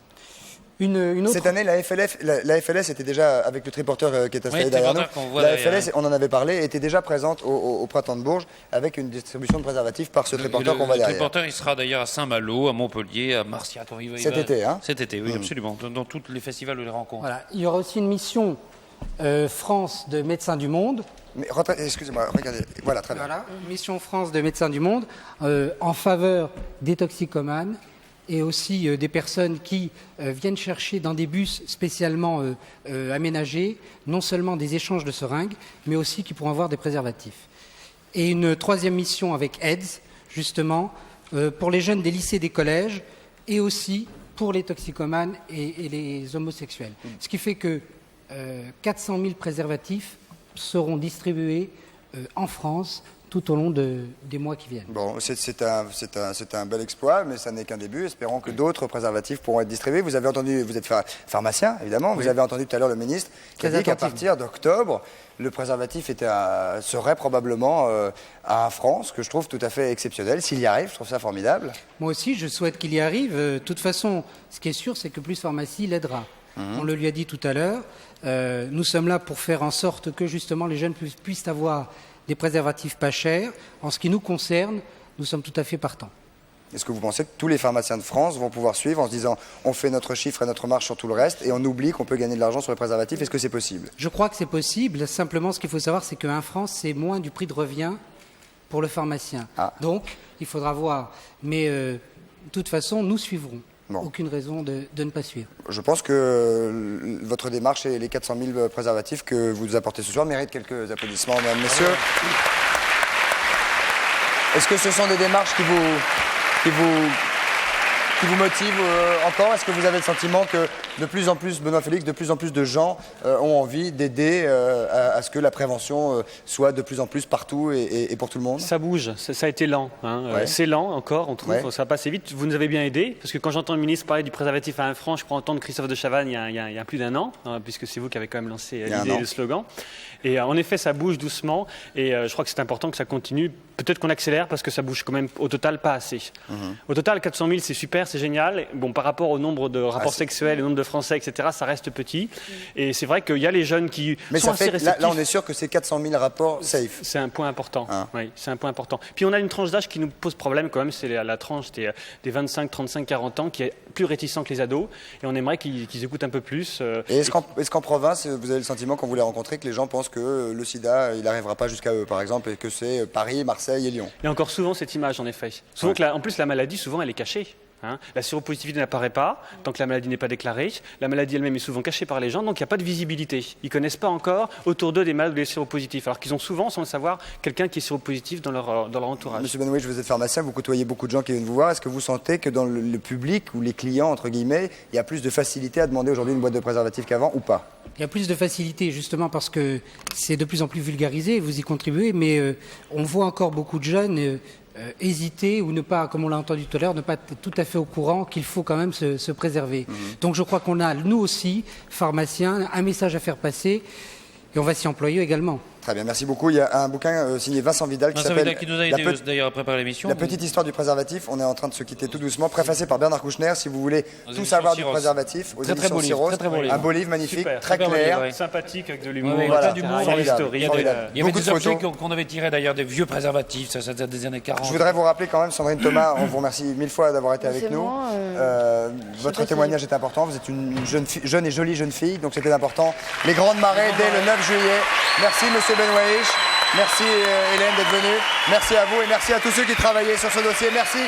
Une autre... Cette année, la FLS était déjà, avec le triporteur qui est installé derrière nous, la FLS, on en avait parlé, était déjà présente au printemps de Bourges avec une distribution de préservatifs par ce triporteur qu'on voit derrière. Le triporteur, il sera d'ailleurs à Saint-Malo, à Montpellier, à Marciac. Cet été, hein? Cet été, oui, absolument. Dans tous les festivals ou les rencontres. Voilà. Il y aura aussi une mission France de Médecins du Monde. Excusez-moi, regardez. Voilà, très bien. Voilà, mission France de Médecins du Monde en faveur des toxicomanes et aussi des personnes qui viennent chercher dans des bus spécialement aménagés non seulement des échanges de seringues, mais aussi qui pourront avoir des préservatifs. Et une troisième mission avec AIDS, justement, pour les jeunes des lycées, des collèges, et aussi pour les toxicomanes et les homosexuels. Ce qui fait que 400 000 préservatifs seront distribués en France tout au long des mois qui viennent. Bon, c'est un bel exploit, mais ça n'est qu'un début. Espérons que d'autres préservatifs pourront être distribués. Vous avez entendu, vous êtes pharmacien, évidemment, Oui. vous avez entendu tout à l'heure le ministre qui a dit qu'à partir d'octobre, le préservatif serait probablement à un franc, ce que je trouve tout à fait exceptionnel. S'il y arrive, je trouve ça formidable. Moi aussi, je souhaite qu'il y arrive. De toute façon, ce qui est sûr, c'est que Plus Pharmacie l'aidera. On le lui a dit tout à l'heure. Nous sommes là pour faire en sorte que justement les jeunes puissent avoir des préservatifs pas chers. En ce qui nous concerne, nous sommes tout à fait partants. Est-ce que vous pensez que tous les pharmaciens de France vont pouvoir suivre en se disant on fait notre chiffre et notre marge sur tout le reste et on oublie qu'on peut gagner de l'argent sur les préservatifs? Est-ce que c'est possible? Je crois que c'est possible. Simplement, ce qu'il faut savoir, c'est qu'un franc, c'est moins du prix de revient pour le pharmacien. Donc, il faudra voir. Mais de toute façon, nous suivrons. aucune raison de ne pas suivre. Je pense que votre démarche et les 400 000 préservatifs que vous apportez ce soir méritent quelques applaudissements, mesdames, messieurs. Est-ce que ce sont des démarches qui vous motivent encore? Est-ce que vous avez le sentiment que de plus en plus, Benoît Félix, de plus en plus de gens ont envie d'aider à ce que la prévention soit de plus en plus partout et pour tout le monde? Ça bouge, ça a été lent. Ouais. C'est lent encore, on trouve, Ouais. ça passe vite. Vous nous avez bien aidé, parce que quand j'entends le ministre parler du préservatif à 1 franc, je prends entendre Christophe de Chavannes il y a plus d'1 an, puisque c'est vous qui avez quand même lancé l'idée et le slogan. Et en effet, ça bouge doucement, et je crois que c'est important que ça continue. Peut-être qu'on accélère, parce que ça bouge quand même au total pas assez. Au total, 400 000, c'est super, c'est génial. Bon, par rapport au nombre de rapports sexuels, au nombre de Français, etc., ça reste petit. Et c'est vrai qu'il y a les jeunes qui Mais sont ça assez fait, réceptifs. là, on est sûr que c'est 400 000 rapports safe. C'est un point important. Oui, c'est un point important. Puis on a une tranche d'âge qui nous pose problème quand même, c'est la tranche des 25, 35, 40 ans qui est plus réticent que les ados. Et on aimerait qu'ils écoutent un peu plus. Et est-ce qu'en province, vous avez le sentiment, quand vous les rencontrez, que les gens pensent que le sida, il n'arrivera pas jusqu'à eux, par exemple, et que c'est Paris, Marseille et Lyon? Il y a encore souvent cette image, en effet. Souvent en plus, la maladie, souvent, elle est cachée. La séropositivité n'apparaît pas tant que la maladie n'est pas déclarée. La maladie elle-même est souvent cachée par les gens, donc il n'y a pas de visibilité. Ils ne connaissent pas encore autour d'eux des malades ou des séropositifs, alors qu'ils ont souvent, sans le savoir, quelqu'un qui est séropositif dans leur entourage. Monsieur Benoît, vous êtes pharmacien, vous côtoyez beaucoup de gens qui viennent vous voir. Est-ce que vous sentez que dans le public ou les clients, entre guillemets, il y a plus de facilité à demander aujourd'hui une boîte de préservatifs qu'avant ou pas? Il y a plus de facilité justement parce que c'est de plus en plus vulgarisé, vous y contribuez, mais on voit encore beaucoup de jeunes hésiter ou ne pas, comme on l'a entendu tout à l'heure, ne pas être tout à fait au courant qu'il faut quand même se préserver. Donc je crois qu'on a, nous aussi, pharmaciens, un message à faire passer et on va s'y employer également. Très bien, merci beaucoup. Il y a un bouquin signé Vincent Vidal qui s'appelle qui nous a aidé d'ailleurs à préparer l'émission. La petite histoire du préservatif. On est en train de se quitter tout doucement, préfacé par Bernard Kouchner. Si vous voulez tout savoir du préservatif, aux éditions Syros. Un beau livre magnifique, Super, très clair, sympathique, avec de l'humour, voilà, historique. Il y avait des objets qu'on avait tirés d'ailleurs des vieux préservatifs, ça date des années 40. Je voudrais vous rappeler quand même, Sandrine Thomas, on vous remercie 1000 fois d'avoir été avec nous. Votre témoignage est important. Vous êtes une jeune et jolie jeune fille, donc c'était important. Les Grandes Marées dès le 9 juillet. Merci Monsieur Benoît. Merci Hélène d'être venue. Merci à vous et merci à tous ceux qui travaillaient sur ce dossier. Merci.